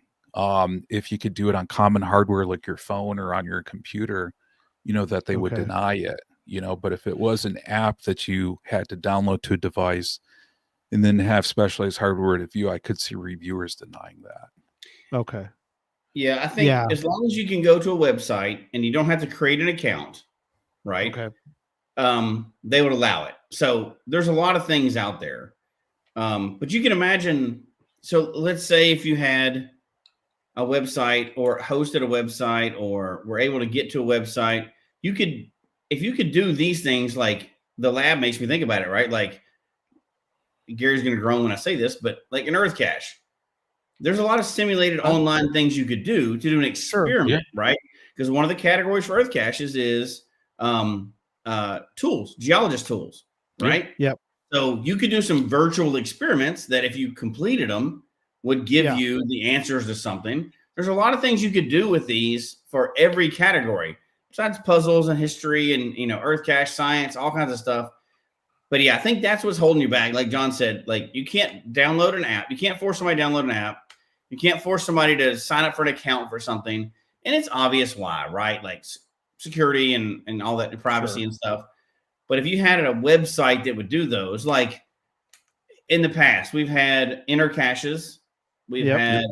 Speaker 7: if you could do it on common hardware like your phone or on your computer, that they would deny it. But if it was an app that you had to download to a device and then have specialized hardware to view, I could see reviewers denying that.
Speaker 6: Okay.
Speaker 9: Yeah, I think as long as you can go to a website and you don't have to create an account, right?
Speaker 6: Okay.
Speaker 9: They would allow it. So there's a lot of things out there. But you can imagine, so let's say if you had a website or hosted a website or were able to get to a website, if you could do these things, like the lab makes me think about it, right? Like Gary's going to groan when I say this, but like an Earth cache, there's a lot of simulated online things you could do to do an experiment, right? Because one of the categories for Earth caches is tools, geologist tools, right?
Speaker 6: Yep.
Speaker 9: So you could do some virtual experiments that if you completed them would give you the answers to something. There's a lot of things you could do with these for every category, besides puzzles and history and, Earth cache, science, all kinds of stuff. But yeah, I think that's what's holding you back. Like John said, like you can't download an app. You can't force somebody to download an app. You can't force somebody to sign up for an account for something. And it's obvious why, right? Like security and all that, privacy and stuff. But if you had a website that would do those, like in the past, we've had inner caches, we've had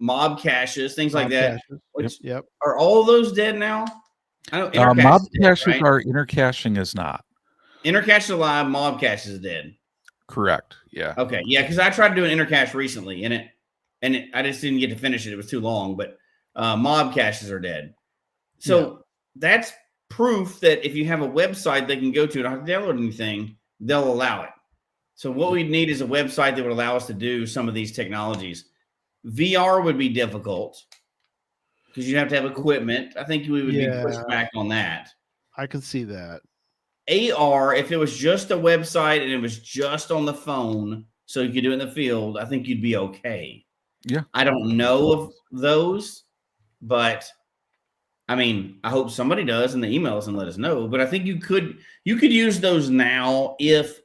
Speaker 9: mob caches, things like that. Which, are all of those dead now? I know intercache
Speaker 7: mob
Speaker 9: is dead,
Speaker 7: caches
Speaker 9: right?
Speaker 7: are, intercaching is not.
Speaker 9: Intercache is alive, mob cache is dead.
Speaker 7: Correct. Yeah.
Speaker 9: Okay. Yeah, because I tried to do an intercache recently and I just didn't get to finish it. It was too long, but mob caches are dead. So that's proof that if you have a website they can go to, don't have to download anything, they'll allow it. So what we need is a website that would allow us to do some of these technologies. VR would be difficult because you have to have equipment. I think we would be pushed back on that.
Speaker 6: I can see that.
Speaker 9: AR, if it was just a website and it was just on the phone, so you could do it in the field, I think you'd be okay.
Speaker 7: Yeah.
Speaker 9: I don't know of those, but I mean, I hope somebody does and they email us and let us know. But I think you could use those now if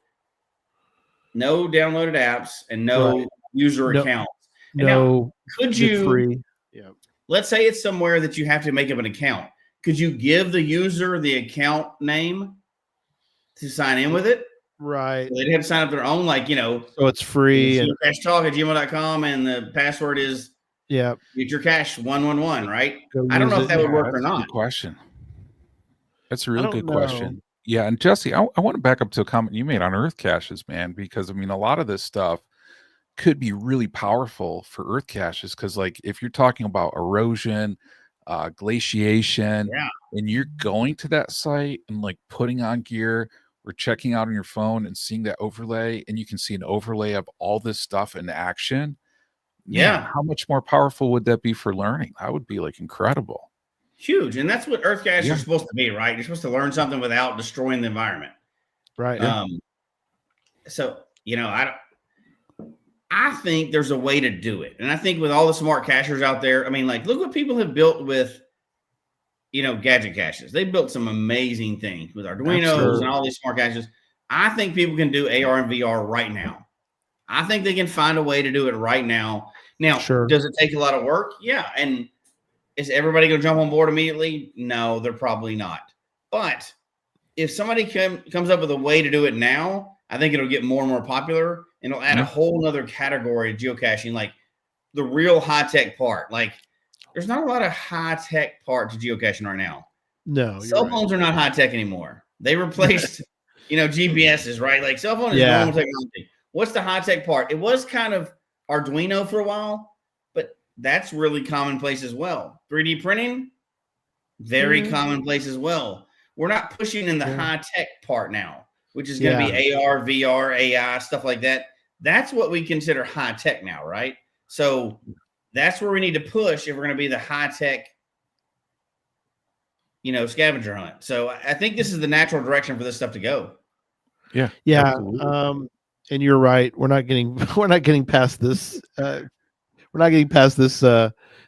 Speaker 9: no downloaded apps and no user accounts. And now, could you
Speaker 6: free? Yeah.
Speaker 9: Let's say it's somewhere that you have to make up an account. Could you give the user the account name to sign in with it?
Speaker 6: Right.
Speaker 9: So they'd have to sign up their own, like,
Speaker 6: so it's free and
Speaker 9: geocachetalk@gmail.com, and the password is get your cache 111, right? I don't know if that would work or not.
Speaker 7: Good question. That's a really good question. Yeah, and Jesse, I want to back up to a comment you made on earth caches, man, because I mean a lot of this stuff could be really powerful for earth caches, because like if you're talking about erosion, glaciation, and you're going to that site and like putting on gear or checking out on your phone and seeing that overlay, and you can see an overlay of all this stuff in action. Man, how much more powerful would that be for learning? That would be like incredible.
Speaker 9: Huge. And that's what earth caches are supposed to be, right? You're supposed to learn something without destroying the environment.
Speaker 6: Right.
Speaker 9: So, I think there's a way to do it. And I think with all the smart cachers out there, I mean, like, look what people have built with, gadget caches. They built some amazing things with Arduinos and all these smart caches. I think people can do AR and VR right now. I think they can find a way to do it right now. Now, does it take a lot of work? Yeah. And is everybody going to jump on board immediately? No, they're probably not. But if somebody comes up with a way to do it now, I think it'll get more and more popular, and it'll add a whole nother category of geocaching, like the real high-tech part. Like, there's not a lot of high-tech part to geocaching right now.
Speaker 6: No.
Speaker 9: Cell phones are not high-tech anymore. They replaced, GPSs, right? Like, cell phone is normal technology. What's the high-tech part? It was kind of Arduino for a while, but that's really commonplace as well. 3D printing, very commonplace as well. We're not pushing in the high-tech part now, which is going to be AR, VR, AI, stuff like that. That's what we consider high-tech now, right? So that's where we need to push if we're going to be the high-tech, scavenger hunt. So I think this is the natural direction for this stuff to go.
Speaker 6: Yeah. Yeah. And you're right. We're not getting past this. We're not getting past this.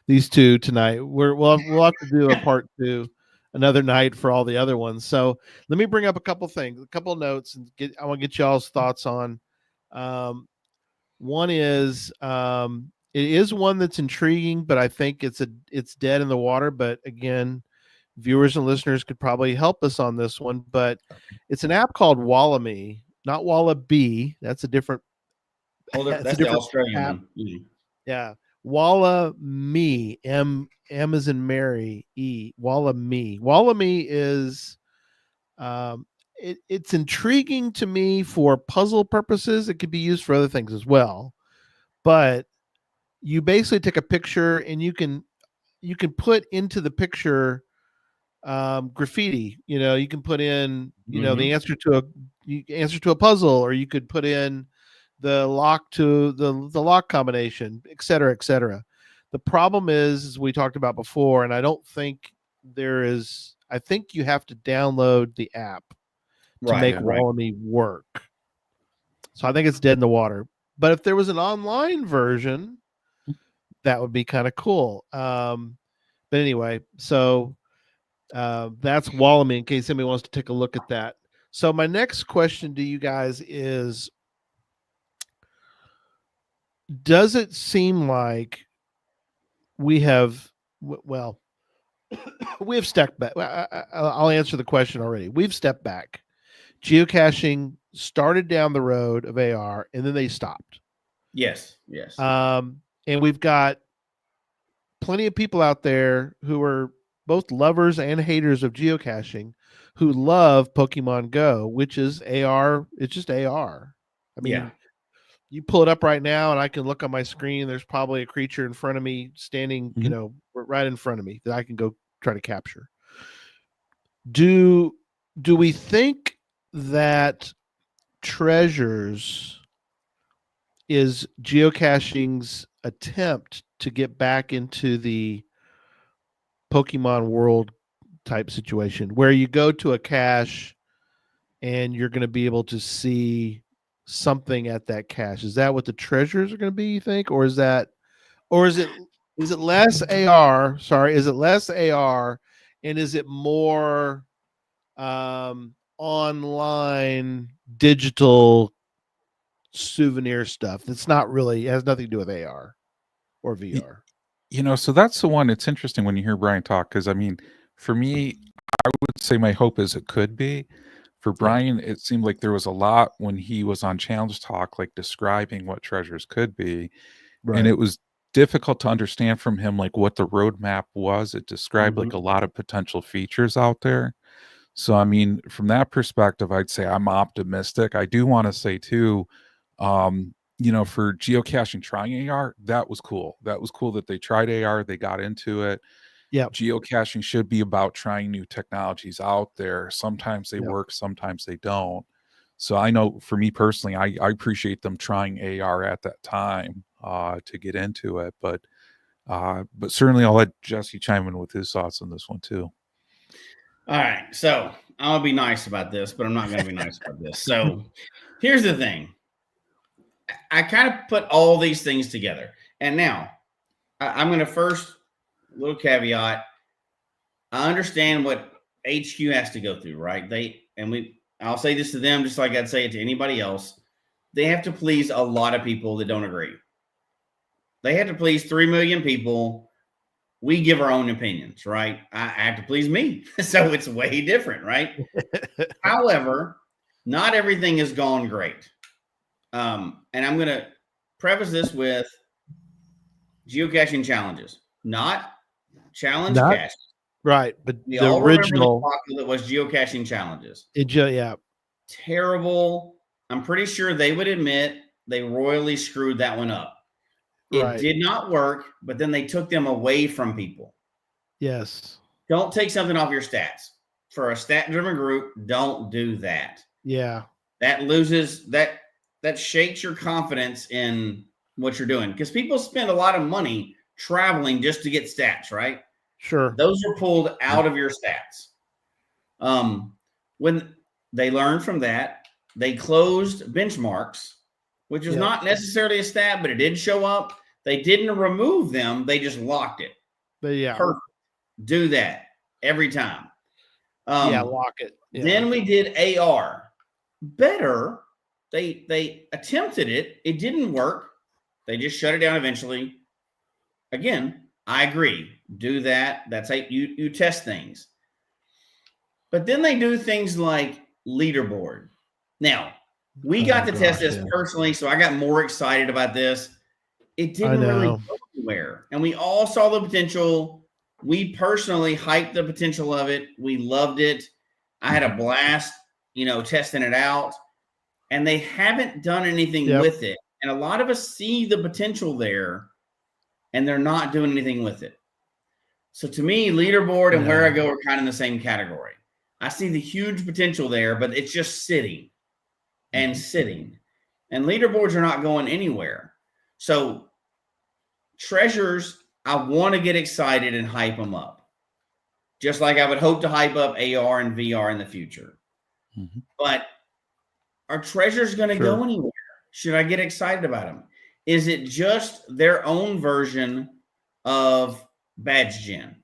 Speaker 6: These two tonight. We'll have to do a part 2 another night for all the other ones. So let me bring up a couple things, a couple of notes, and I want to get y'all's thoughts on. One is it is one that's intriguing, but I think it's dead in the water. But again, viewers and listeners could probably help us on this one. But it's an app called Wallaby. Not Wallaby. That's a different.
Speaker 9: That's the Australian
Speaker 6: app.
Speaker 9: one.
Speaker 6: Yeah, Wallaby. M as in Mary. E. Wallaby. Wallaby is. It's intriguing to me for puzzle purposes. It could be used for other things as well, but you basically take a picture and you can put into the picture graffiti. You can put in the answer to a puzzle, or you could put in the lock to the lock combination, et cetera, et cetera. The problem is, as we talked about before, and I don't think there is. I think you have to download the app to make Wallaby work. So I think it's dead in the water. But if there was an online version, that would be kind of cool. But anyway, so that's Wallaby, in case anybody wants to take a look at that. So my next question to you guys is, does it seem like we have, we have stepped back. I'll answer the question already. We've stepped back. Geocaching started down the road of AR, and then they stopped.
Speaker 9: Yes.
Speaker 6: And we've got plenty of people out there who are both lovers and haters of geocaching who love Pokemon Go, which is AR. It's just AR. I mean, you pull it up right now and I can look on my screen. There's probably a creature in front of me standing, right in front of me that I can go try to capture. Do we think that treasures is geocaching's attempt to get back into the Pokemon world type situation where you go to a cache and you're going to be able to see something at that cache? Is that what the treasures are going to be, you think? Or is it less AR? Sorry, is it less AR and is it more online digital souvenir stuff that's not really, it has nothing to do with AR or VR?
Speaker 7: So that's the one. It's interesting when you hear Brian talk, because I mean, for me, I would say my hope is it could be. For Brian, it seemed like there was a lot when he was on Challenge Talk, like describing what treasures could be. And it was difficult to understand from him, like what the roadmap was. It described like a lot of potential features out there. So, I mean, from that perspective, I'd say I'm optimistic. I do want to say too, for geocaching trying AR, that was cool. That was cool that they tried AR, they got into it.
Speaker 6: Yeah.
Speaker 7: Geocaching should be about trying new technologies out there. Sometimes they work, sometimes they don't. So I know for me personally, I appreciate them trying AR at that time to get into it. But certainly I'll let Jesse chime in with his thoughts on this one too.
Speaker 9: All right. So I'll be nice about this, but I'm not going to be nice about this. So here's the thing. I kind of put all these things together. And now I'm going to first, little caveat. I understand what HQ has to go through, right? I'll say this to them just like I'd say it to anybody else. They have to please a lot of people that don't agree. They have to please 3 million people. We give our own opinions, right? I have to please me. So it's way different, right? However, not everything has gone great. And I'm going to preface this with geocaching challenges, not challenge cache.
Speaker 6: Right. But
Speaker 9: we
Speaker 6: the
Speaker 9: all
Speaker 6: original
Speaker 9: that was geocaching challenges.
Speaker 6: Yeah.
Speaker 9: Terrible. I'm pretty sure they would admit they royally screwed that one up. It did not work, but then they took them away from people.
Speaker 6: Yes.
Speaker 9: Don't take something off your stats. For a stat-driven group, don't do that.
Speaker 6: Yeah.
Speaker 9: That loses, that shakes your confidence in what you're doing. Because people spend a lot of money traveling just to get stats, right?
Speaker 6: Sure.
Speaker 9: Those are pulled out of your stats. When they learned from that, they closed benchmarks, which was not necessarily a stat, but it did show up. They didn't remove them. They just locked it. Perfect. Do that every time.
Speaker 6: Lock it. Yeah.
Speaker 9: Then we did AR. Better. They attempted it. It didn't work. They just shut it down eventually. Again, I agree. Do that. That's how you test things. But then they do things like leaderboard. Now, we got to test this personally, so I got more excited about this. It didn't really go anywhere. And we all saw the potential. We personally hyped the potential of it. We loved it. I had a blast, testing it out. And they haven't done anything with it. And a lot of us see the potential there, and they're not doing anything with it. So to me, leaderboard and where I go are kind of in the same category. I see the huge potential there, but it's just sitting and sitting. And leaderboards are not going anywhere. So treasures, I want to get excited and hype them up. Just like I would hope to hype up AR and VR in the future. But are treasures going to go anywhere? Should I get excited about them? Is it just their own version of badge gen?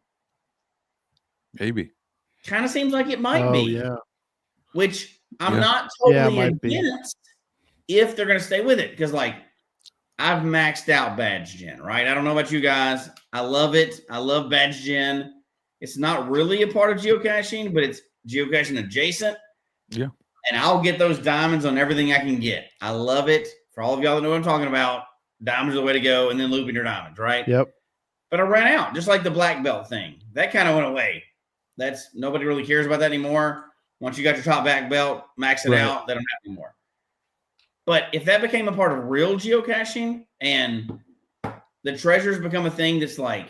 Speaker 7: Maybe.
Speaker 9: Kind of seems like it might be.
Speaker 6: Yeah.
Speaker 9: Which I'm not totally
Speaker 6: against
Speaker 9: if they're going to stay with it. Because, I've maxed out badge gen, right? I don't know about you guys. I love it. I love badge gen. It's not really a part of geocaching, but it's geocaching adjacent.
Speaker 7: Yeah.
Speaker 9: And I'll get those diamonds on everything I can get. I love it. For all of y'all that know what I'm talking about, diamonds are the way to go, and then looping your diamonds, right?
Speaker 6: Yep.
Speaker 9: but I ran out, just like the black belt thing. That kind of went away. Nobody really cares about that anymore. Once you got your top black belt, max it out, they don't have anymore. But if that became a part of real geocaching and the treasures become a thing that's like,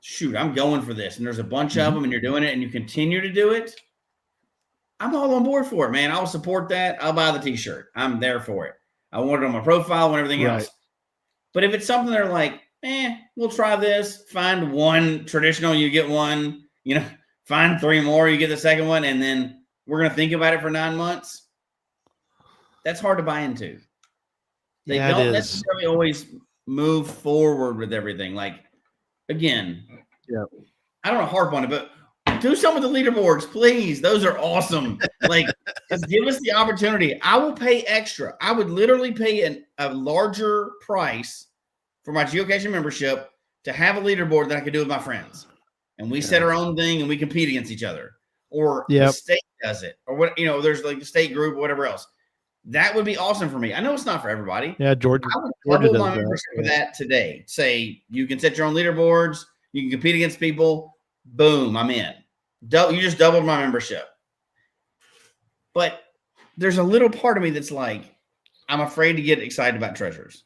Speaker 9: shoot, I'm going for this, and there's a bunch of them, and you're doing it, and you continue to do it, I'm all on board for it, man. I'll support that. I'll buy the T-shirt. I'm there for it. I want it on my profile and everything else. But if it's something they're like, we'll try this. Find one traditional, you get one. Find 3 more, you get the second one, and then we're going to think about it for 9 months. That's hard to buy into. They don't necessarily always move forward with everything. Like, again, I don't want to harp on it, but do some of the leaderboards, please. Those are awesome. Like, just give us the opportunity. I will pay extra. I would literally pay a larger price for my geocaching membership to have a leaderboard that I could do with my friends. And we set our own thing and we compete against each other. Or the state does it. Or what, there's like the state group or whatever else. That would be awesome for me. I know it's not for everybody.
Speaker 6: Yeah, Georgia.
Speaker 9: I would double my membership for that today. Say you can set your own leaderboards. You can compete against people. Boom, I'm in. You just doubled my membership. But there's a little part of me that's like, I'm afraid to get excited about treasures.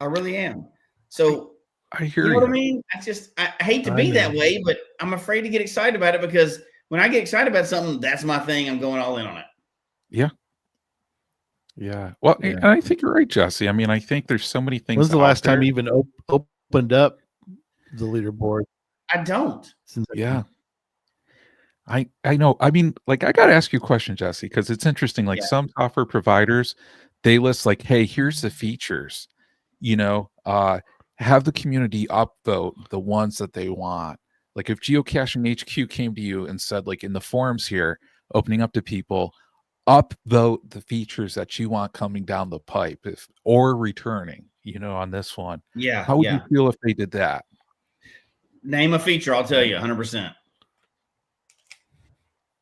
Speaker 9: I really am. So
Speaker 7: I hear
Speaker 9: you know what I mean? I hate to be that way, but I'm afraid to get excited about it because when I get excited about something, that's my thing. I'm going all in on it.
Speaker 7: Yeah. Yeah. Well, and I think you're right, Jesse. I mean, I think there's so many things.
Speaker 6: When's the last time you even opened up the leaderboard?
Speaker 9: I don't.
Speaker 7: Yeah. I know. I mean, like, I got to ask you a question, Jesse, because it's interesting. Like some software providers, they list like, hey, here's the features, have the community upvote the ones that they want. Like if Geocaching HQ came to you and said, like in the forums here, opening up to people, upvote the features that you want coming down the pipe or returning, on this one.
Speaker 9: Yeah.
Speaker 7: How would you feel if they did that?
Speaker 9: Name a feature. I'll tell you 100%.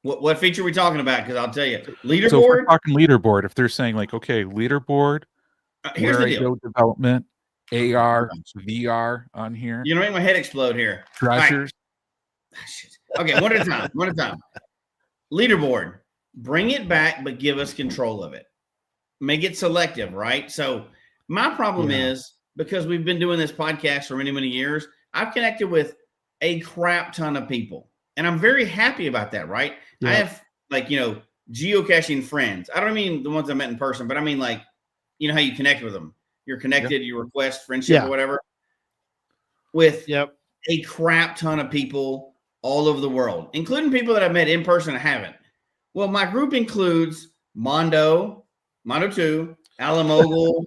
Speaker 9: What feature are we talking about? Because I'll tell you, leaderboard.
Speaker 7: So if we're talking leaderboard, if they're saying like, okay, leaderboard,
Speaker 9: here's the deal.
Speaker 7: Development, AR, VR on here.
Speaker 9: You make my head explode here.
Speaker 7: Treasures.
Speaker 9: Right. Okay, one at a time. One at a time. Leaderboard. Bring it back, but give us control of it. Make it selective, right? So my problem is because we've been doing this podcast for many, many years, I've connected with a crap ton of people. And I'm very happy about that, right? Yeah. I have geocaching friends. I don't mean the ones I met in person, but I mean how you connect with them. You're connected, you request friendship or whatever. With a crap ton of people all over the world, including people that I've met in person and haven't. Well, my group includes Mondo 2, Alamogul,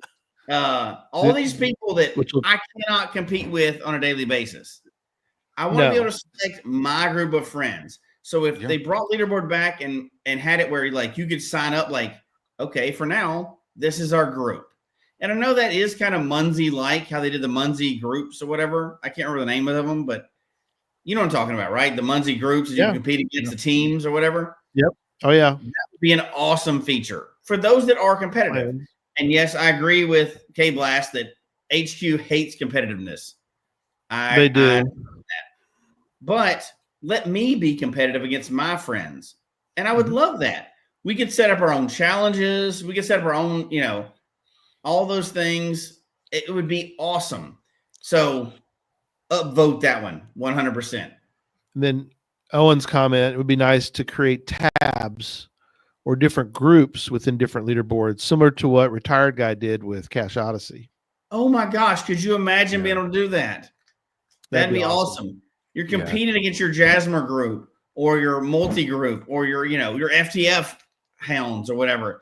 Speaker 9: all these people that I cannot compete with on a daily basis. I want to be able to select my group of friends. So if they brought leaderboard back and had it where you could sign up okay, for now, this is our group. And I know that is kind of Munzie-like, how they did the Munzie groups or whatever. I can't remember the name of them, but you know what I'm talking about, right? The Munzie groups, you compete against the teams or whatever.
Speaker 6: Yep. Oh, yeah.
Speaker 9: That would be an awesome feature for those that are competitive. And yes, I agree with K-Blast that HQ hates competitiveness.
Speaker 6: They do.
Speaker 9: But let me be competitive against my friends. And I would love that. We could set up our own challenges. We could set up our own, all those things. It would be awesome. So upvote that one 100%.
Speaker 6: And then Owen's comment, it would be nice to create tabs or different groups within different leaderboards, similar to what Retired Guy did with Cache Odyssey.
Speaker 9: Oh my gosh. Could you imagine being able to do that? That'd be awesome. You're competing against your Jasper group or your multi-group or your FTF hounds or whatever.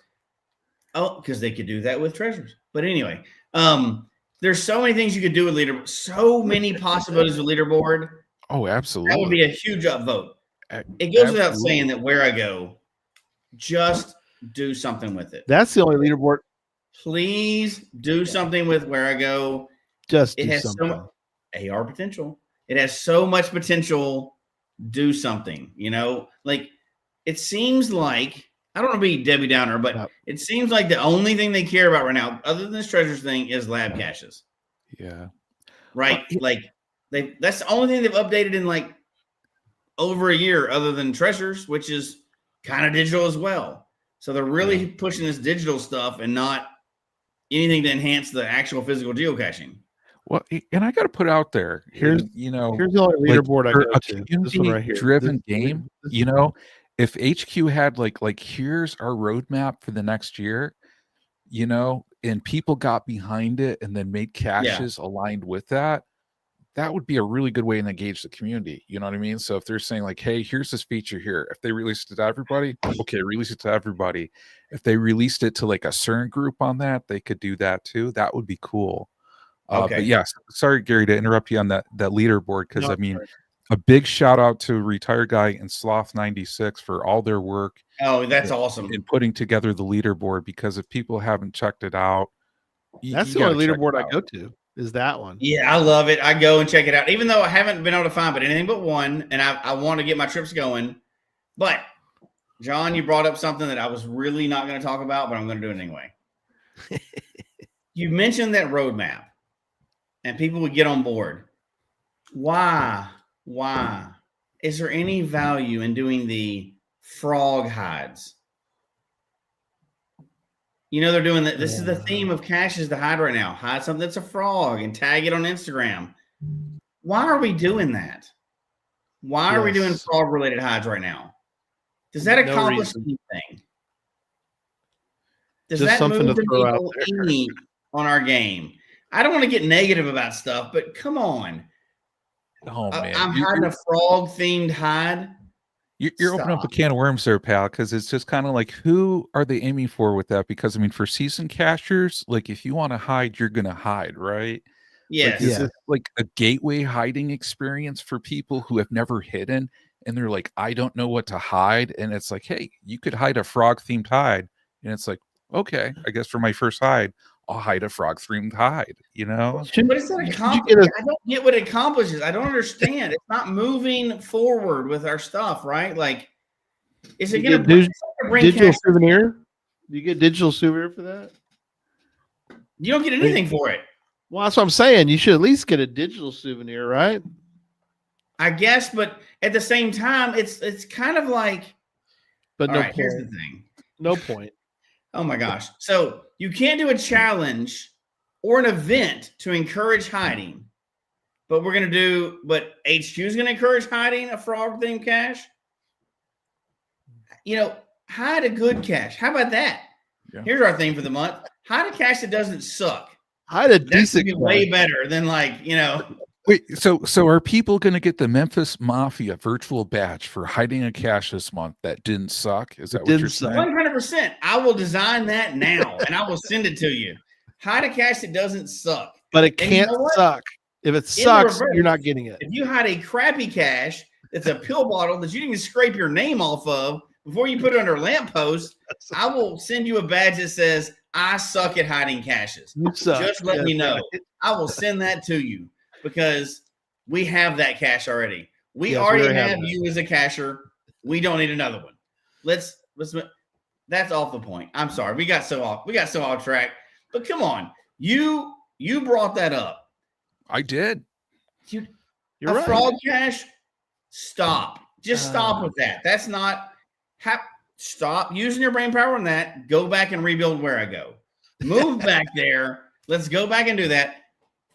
Speaker 9: Oh, because they could do that with treasures. But anyway, there's so many things you could do with leaderboard. So many possibilities with leaderboard.
Speaker 7: Oh, absolutely.
Speaker 9: That would be a huge upvote. It goes without saying that where I go, just do something with it.
Speaker 6: That's the only leaderboard.
Speaker 9: Please do something with where I go.
Speaker 6: Just do something.
Speaker 9: AR potential. It has so much potential. Do something, it seems like, I don't want to be Debbie Downer, but it seems like the only thing they care about right now, other than this treasures thing, is lab caches.
Speaker 7: Yeah.
Speaker 9: Right? that's the only thing they've updated in like over a year, other than treasures, which is kind of digital as well. So they're really pushing this digital stuff and not anything to enhance the actual physical geocaching.
Speaker 7: Well, and I got to put out there,
Speaker 6: here's
Speaker 7: you know,
Speaker 6: here's the only leaderboard
Speaker 7: like,
Speaker 6: I go to. This one right here.
Speaker 7: Driven game. You know, if HQ had like here's our roadmap for the next year, you know, and people got behind it and then made caches aligned with that, that would be a really good way to engage the community. You know what I mean? So if they're saying like, hey, here's this feature here, if they released it to everybody, okay, release it to everybody. If they released it to like a certain group on that, they could do that too. That would be cool.
Speaker 9: Okay.
Speaker 7: But yes, sorry, Gary, to interrupt you on that leaderboard, because I mean, a big shout out to Retired Guy and Sloth 96 for all their work.
Speaker 9: Oh, that's awesome.
Speaker 7: In putting together the leaderboard, because if people haven't checked it out,
Speaker 6: that's the only leaderboard I go to, is that one.
Speaker 9: Yeah, I love it. I go and check it out, even though I haven't been able to find but anything but one, and I want to get my trips going. But John, you brought up something that I was really not going to talk about, but I'm going to do it anyway. You mentioned that roadmap, and people would get on board. Why is there any value in doing the frog hides? You know, they're doing that. This is the theme of caches to hide right now. Hide something that's a frog and tag it on Instagram. Why are we doing that? Why are we doing frog related hides right now? Does that accomplish anything? Does that move the needle on our game? I don't want to get negative about stuff, but come on.
Speaker 7: Oh man,
Speaker 9: I'm hiding a frog themed hide.
Speaker 7: You're opening up a can of worms there, pal, because it's just kind of like, who are they aiming for with that? Because I mean, for seasoned cachers, like if you want to hide, you're gonna hide, right?
Speaker 9: Yes.
Speaker 7: Like, is it like a gateway hiding experience for people who have never hidden and they're like, I don't know what to hide, and it's like, hey, you could hide a frog themed hide, and it's like, okay, I guess for my first hide, I'll hide a frog themed hide, you know?
Speaker 9: What does that accomplish? I don't get what it accomplishes. I don't understand. It's not moving forward with our stuff, right? Like, is it going to bring
Speaker 6: digital souvenir? Do you get digital souvenir for that?
Speaker 9: You don't get anything for it.
Speaker 6: Well, that's what I'm saying. You should at least get a digital souvenir, right?
Speaker 9: I guess, but at the same time, it's kind of like.
Speaker 6: But no point.
Speaker 9: Here's the thing.
Speaker 6: No point.
Speaker 9: Oh my gosh. So you can't do a challenge or an event to encourage hiding, but HQ is going to encourage hiding a frog themed cache. You know, hide a good cache. How about that? Yeah. Here's our theme for the month. Hide a cache that doesn't suck.
Speaker 6: Hide a decent
Speaker 9: cache. Way better than
Speaker 7: Wait, so are people going to get the Memphis Mafia virtual badge for hiding a cache this month that didn't suck? Is that what you're saying?
Speaker 9: 100%. I will design that now, and I will send it to you. Hide a cache that doesn't suck.
Speaker 6: But it can't suck. If it sucks, you're not getting it.
Speaker 9: If you hide a crappy cache that's a pill bottle that you didn't scrape your name off of before you put it under a lamppost, I will send you a badge that says, I suck at hiding caches. Just let me know. I will send that to you. Because we have that cache already. We already have you as a cacher. We don't need another one. Let's. That's off the point. I'm sorry. We got so off track. But come on, you brought that up.
Speaker 7: I did.
Speaker 6: You're right.
Speaker 9: Frog cache. Stop. Just stop with that. That's not. Stop using your brain power on that. Go back and rebuild where I go. Move back there. Let's go back and do that.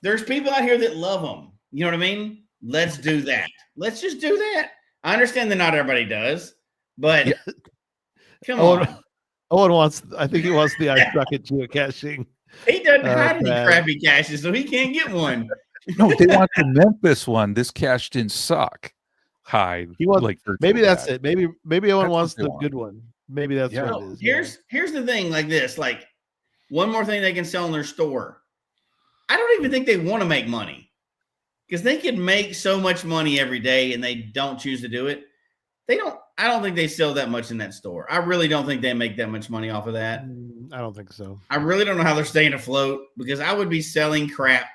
Speaker 9: There's people out here that love them. You know what I mean? Let's do that. Let's just do that. I understand that not everybody does, but come on.
Speaker 6: Owen I think he wants the I suck at geocaching.
Speaker 9: He doesn't hide any crappy caches, so he can't get one.
Speaker 7: No, they want the Memphis one. This cache didn't suck. Hide.
Speaker 6: He wants maybe that's it. Maybe Owen wants the good one. Maybe that's what it is.
Speaker 9: Here's the thing, like this, like one more thing they can sell in their store. I don't even think they want to make money because they could make so much money every day and they don't choose to do it. I don't think they sell that much in that store. I really don't think they make that much money off of that.
Speaker 6: I don't think so.
Speaker 9: I really don't know how they're staying afloat because I would be selling crap.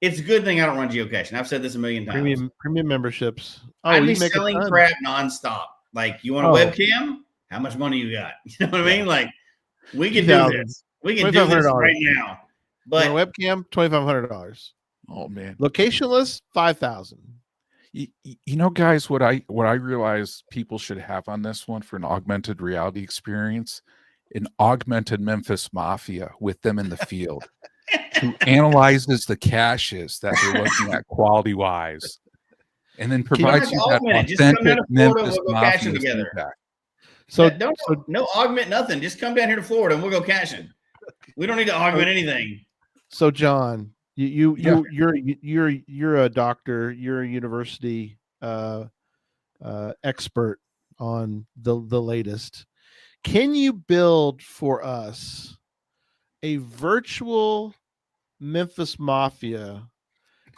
Speaker 9: It's a good thing I don't run geocaching. I've said this a million times.
Speaker 6: Premium memberships.
Speaker 9: I'd be selling crap nonstop. Like, you want a webcam? How much money you got? You know what I mean? Like, we can do this. We can do this right now. But
Speaker 6: webcam, $2,500.
Speaker 7: Oh man.
Speaker 6: Locationless, 5,000.
Speaker 7: You know, guys, what I realize people should have on this one for an augmented reality experience, an augmented Memphis Mafia with them in the field who analyzes the caches that they're looking at quality wise, and then provides you that
Speaker 9: Just come down
Speaker 7: authentic
Speaker 9: to Florida and
Speaker 7: Memphis
Speaker 9: we'll go caching
Speaker 7: Mafia
Speaker 9: together.
Speaker 7: feedback.
Speaker 6: So
Speaker 9: no augment nothing. Just come down here to Florida and we'll go caching. We don't need to augment anything.
Speaker 6: So John, you're a doctor. You're a university expert on the latest. Can you build for us a virtual Memphis Mafia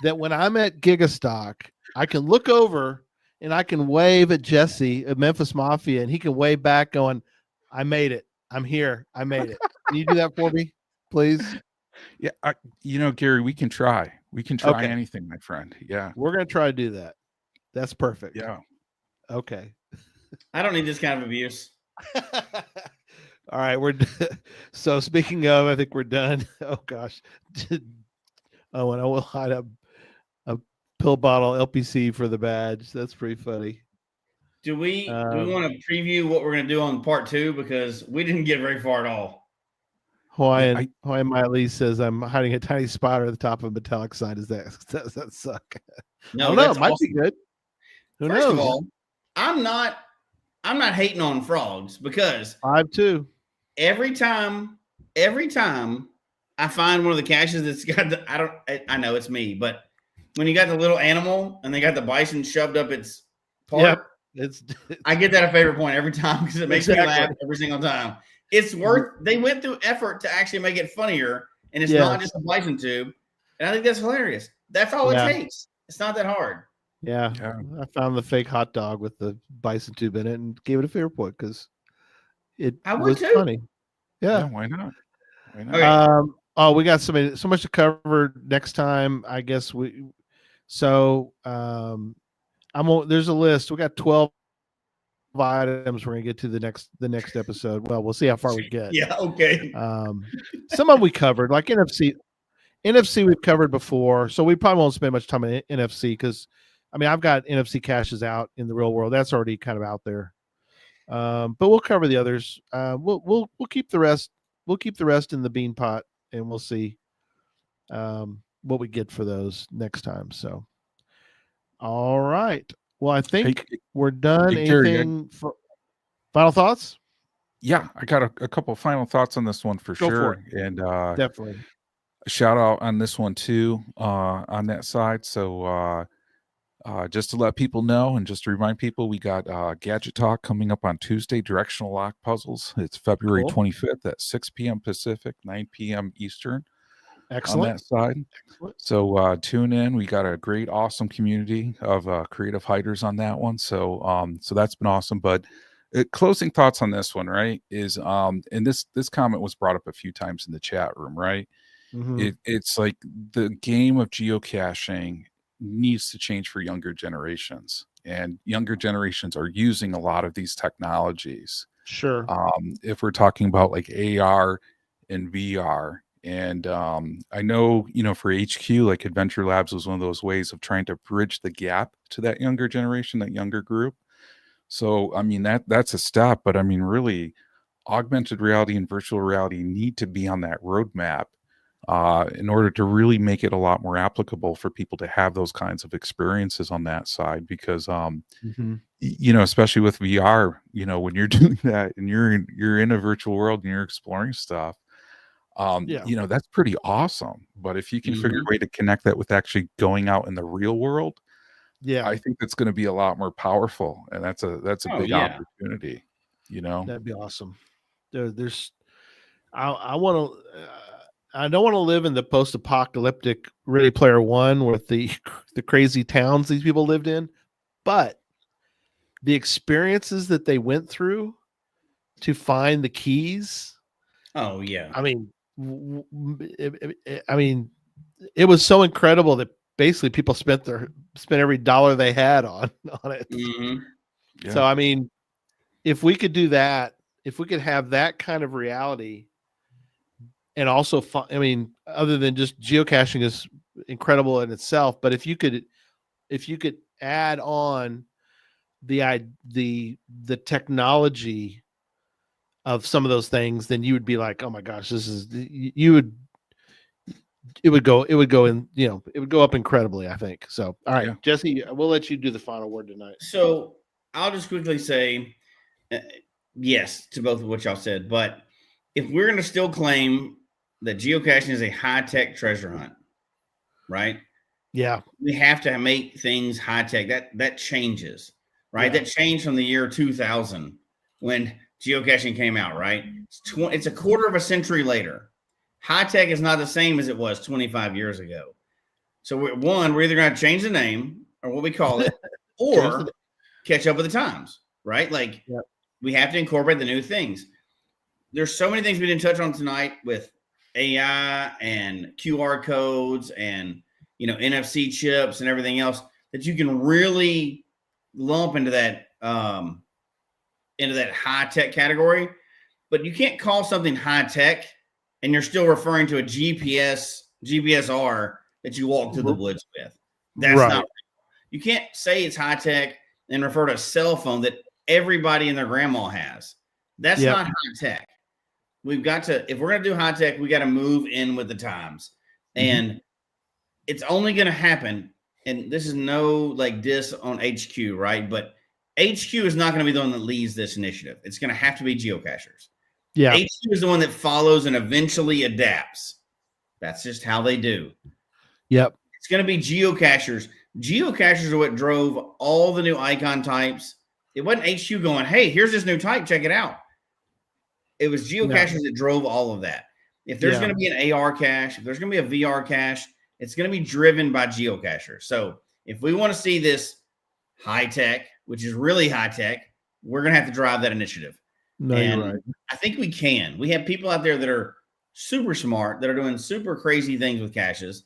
Speaker 6: that when I'm at Gigastock, I can look over and I can wave at Jesse at Memphis Mafia, and he can wave back going, I made it. I'm here. I made it. Can you do that for me, please?
Speaker 7: Yeah, Gary, we can try. We can try anything, my friend. Yeah.
Speaker 6: We're going to try to do that. That's perfect.
Speaker 7: Yeah.
Speaker 6: Okay.
Speaker 9: I don't need this kind of abuse.
Speaker 6: All right. So speaking of, I think we're done. Oh gosh. Oh, and I will hide a pill bottle LPC for the badge. That's pretty funny.
Speaker 9: Do we want to preview what we're going to do on part 2? Because we didn't get very far at all.
Speaker 6: Hawaiian Miley says, I'm hiding a tiny spider at the top of a metallic sign. Does that suck?
Speaker 9: No,
Speaker 6: it might be good. Who knows?
Speaker 9: First of all, I'm not hating on frogs because
Speaker 6: I'm too.
Speaker 9: Every time I find one of the caches that's got I know it's me, but when you got the little animal and they got the bison shoved up its part, I get that a favorite point every time because it makes me laugh every single time. It's worth. They went through effort to actually make it funnier, and it's not just a bison tube. And I think that's hilarious. That's all it takes. It's not that hard.
Speaker 6: Yeah. I found the fake hot dog with the bison tube in it and gave it a favorite point because it was funny. Yeah.
Speaker 7: Why not? Why not?
Speaker 6: Okay. We got so much to cover next time. I guess there's a list. We got 12 items we're gonna get to the next episode. Well, we'll see how far we get.
Speaker 9: Yeah, okay.
Speaker 6: Some of them we covered, like NFC we've covered before, so we probably won't spend much time on NFC because I've got NFC caches out in the real world. That's already kind of out there. But we'll cover the others. We'll keep the rest. We'll keep the rest in the bean pot, and we'll see what we get for those next time. So, all right. Well, I think we're done. Anything for final thoughts?
Speaker 7: Yeah, I got a couple of final thoughts on this one for sure. And
Speaker 6: definitely
Speaker 7: a shout out on this one too, on that side. So just to let people know and just to remind people, we got Gadget Talk coming up on Tuesday, Directional Lock Puzzles. It's February 25th at 6 p.m. Pacific, 9 p.m. Eastern.
Speaker 6: Excellent.
Speaker 7: On that side. Excellent. So tune in. We got a great, awesome community of creative hiders on that one. So so that's been awesome. But closing thoughts on this one, right, is and this comment was brought up a few times in the chat room, right? Mm-hmm. It's like the game of geocaching needs to change for younger generations, and younger generations are using a lot of these technologies.
Speaker 6: Sure.
Speaker 7: If we're talking about like AR and VR. And I know, for HQ, like Adventure Labs was one of those ways of trying to bridge the gap to that younger generation, that younger group. So, that's a step, but really augmented reality and virtual reality need to be on that roadmap in order to really make it a lot more applicable for people to have those kinds of experiences on that side. Because, especially with VR, when you're doing that and you're in a virtual world and you're exploring stuff, that's pretty awesome. But if you can figure a way to connect that with actually going out in the real world, I think that's going to be a lot more powerful, and that's a big opportunity.
Speaker 6: That'd be awesome. I want to. I don't want to live in the post-apocalyptic Ready Player One with the crazy towns these people lived in, but the experiences that they went through to find the keys.
Speaker 9: Oh yeah.
Speaker 6: It was so incredible that basically people spent every dollar they had on it.
Speaker 9: Mm-hmm.
Speaker 6: Yeah. So if we could do that, if we could have that kind of reality, and also other than just geocaching is incredible in itself. But if you could add on the technology of some of those things, then you would be like, oh my gosh, it would go in, it would go up incredibly, I think. So, all right, Jesse, we'll let you do the final word tonight.
Speaker 9: So I'll just quickly say yes to both of what y'all said, but if we're going to still claim that geocaching is a high-tech treasure hunt, right?
Speaker 6: Yeah.
Speaker 9: We have to make things high-tech. That changes, right?
Speaker 6: Yeah.
Speaker 9: That changed from the year 2000 when geocaching came out, right? It's a quarter of a century later. High-tech is not the same as it was 25 years ago. So we're either going to change the name or what we call it, or catch up with the times, right? Like we have to incorporate the new things. There's so many things we didn't touch on tonight with AI and QR codes and, NFC chips and everything else that you can really lump into that high-tech category. But you can't call something high-tech and you're still referring to a GPSR that you walk through the woods with. That's not right. You can't say it's high-tech and refer to a cell phone that everybody and their grandma has. That's not high-tech. We've got to, if we're going to do high-tech, we got to move in with the times. And it's only going to happen, and this is no diss on HQ, right? But HQ is not going to be the one that leads this initiative. It's going to have to be geocachers.
Speaker 6: Yeah.
Speaker 9: HQ is the one that follows and eventually adapts. That's just how they do.
Speaker 6: Yep.
Speaker 9: It's going to be geocachers. Geocachers are what drove all the new icon types. It wasn't HQ going, hey, here's this new type, check it out. It was geocachers that drove all of that. If there's going to be an AR cache, if there's going to be a VR cache, it's going to be driven by geocachers. So if we want to see this high tech, which is really high tech, we're going to have to drive that initiative.
Speaker 6: No,
Speaker 9: and
Speaker 6: you're right.
Speaker 9: I think we can. We have people out there that are super smart, that are doing super crazy things with caches.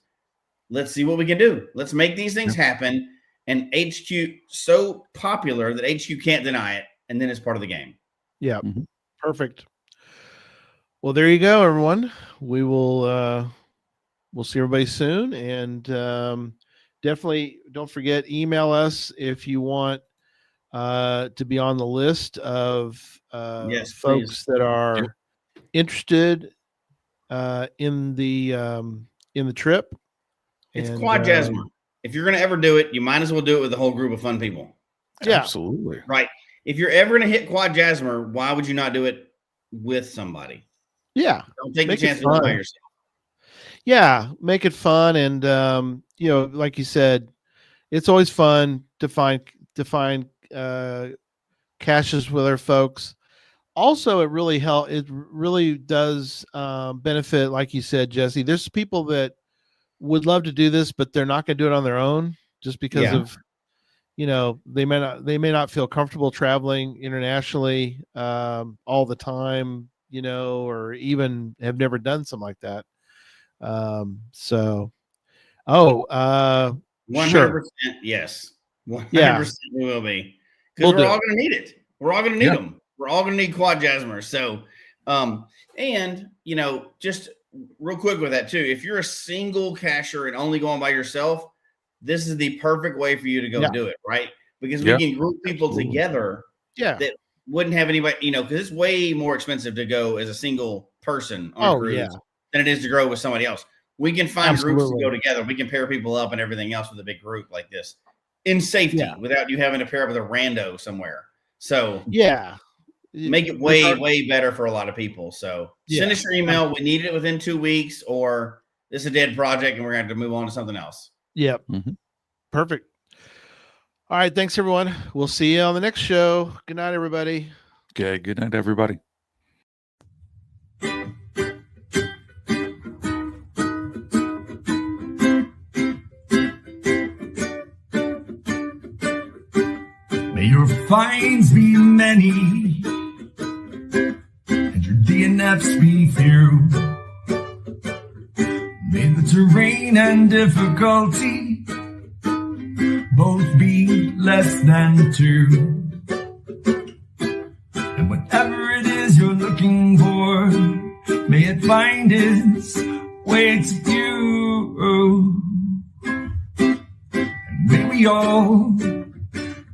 Speaker 9: Let's see what we can do. Let's make these things happen. And HQ so popular that HQ can't deny it. And then it's part of the game.
Speaker 6: Yeah. Perfect. Well, there you go, everyone. We will we'll see everybody soon. And definitely don't forget, email us if you want to be on the list of folks that are interested in the trip.
Speaker 9: It's Quad Jasper. If you're going to ever do it, you might as well do it with a whole group of fun people.
Speaker 6: Yeah,
Speaker 7: absolutely.
Speaker 9: Right. If you're ever going to hit Quad Jasper, why would you not do it with somebody?
Speaker 6: Yeah.
Speaker 9: Don't take the chance to do it by yourself.
Speaker 6: Yeah. Make it fun. And, like you said, it's always fun to find caches with our folks. Also, it really does benefit, like you said, Jesse. There's people that would love to do this, but they're not going to do it on their own just because of, they may not feel comfortable traveling internationally all the time, or even have never done something like that. 100%,
Speaker 9: sure. Yes. 100% we will be. Because we're all going to need it. We're all going to need them. We're all going to need Quad Jasmer. So, just real quick with that too, if you're a single cacher and only going by yourself, this is the perfect way for you to go do it, right? Because we can group people together that wouldn't have anybody, because it's way more expensive to go as a single person on a cruise than it is to go with somebody else. We can find groups to go together. We can pair people up and everything else with a big group like this in safety without you having to pair up with a rando somewhere. So make it way better for a lot of people. So send us your email. We need it within 2 weeks, or this is a dead project and we're going to have to move on to something else.
Speaker 6: Yep. Perfect. All right. Thanks, everyone. We'll see you on the next show. Good night, everybody.
Speaker 7: Okay. Good night, everybody.
Speaker 1: May your finds be many and your DNFs be few. May the terrain and difficulty both be less than 2. And whatever it is you're looking for, may it find its way to you. we all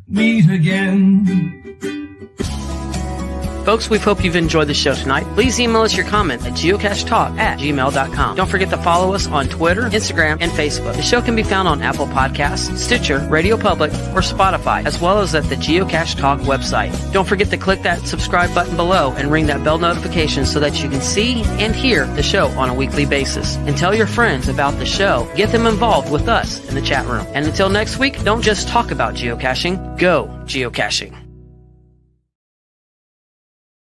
Speaker 1: meet again.
Speaker 3: Folks, we hope you've enjoyed the show tonight. Please email us your comment at geocachetalk@gmail.com. Don't forget to follow us on Twitter, Instagram, and Facebook. The show can be found on Apple Podcasts, Stitcher, Radio Public, or Spotify, as well as at the Geocache Talk website. Don't forget to click that subscribe button below and ring that bell notification so that you can see and hear the show on a weekly basis. And tell your friends about the show. Get them involved with us in the chat room. And until next week, don't just talk about geocaching, go geocaching.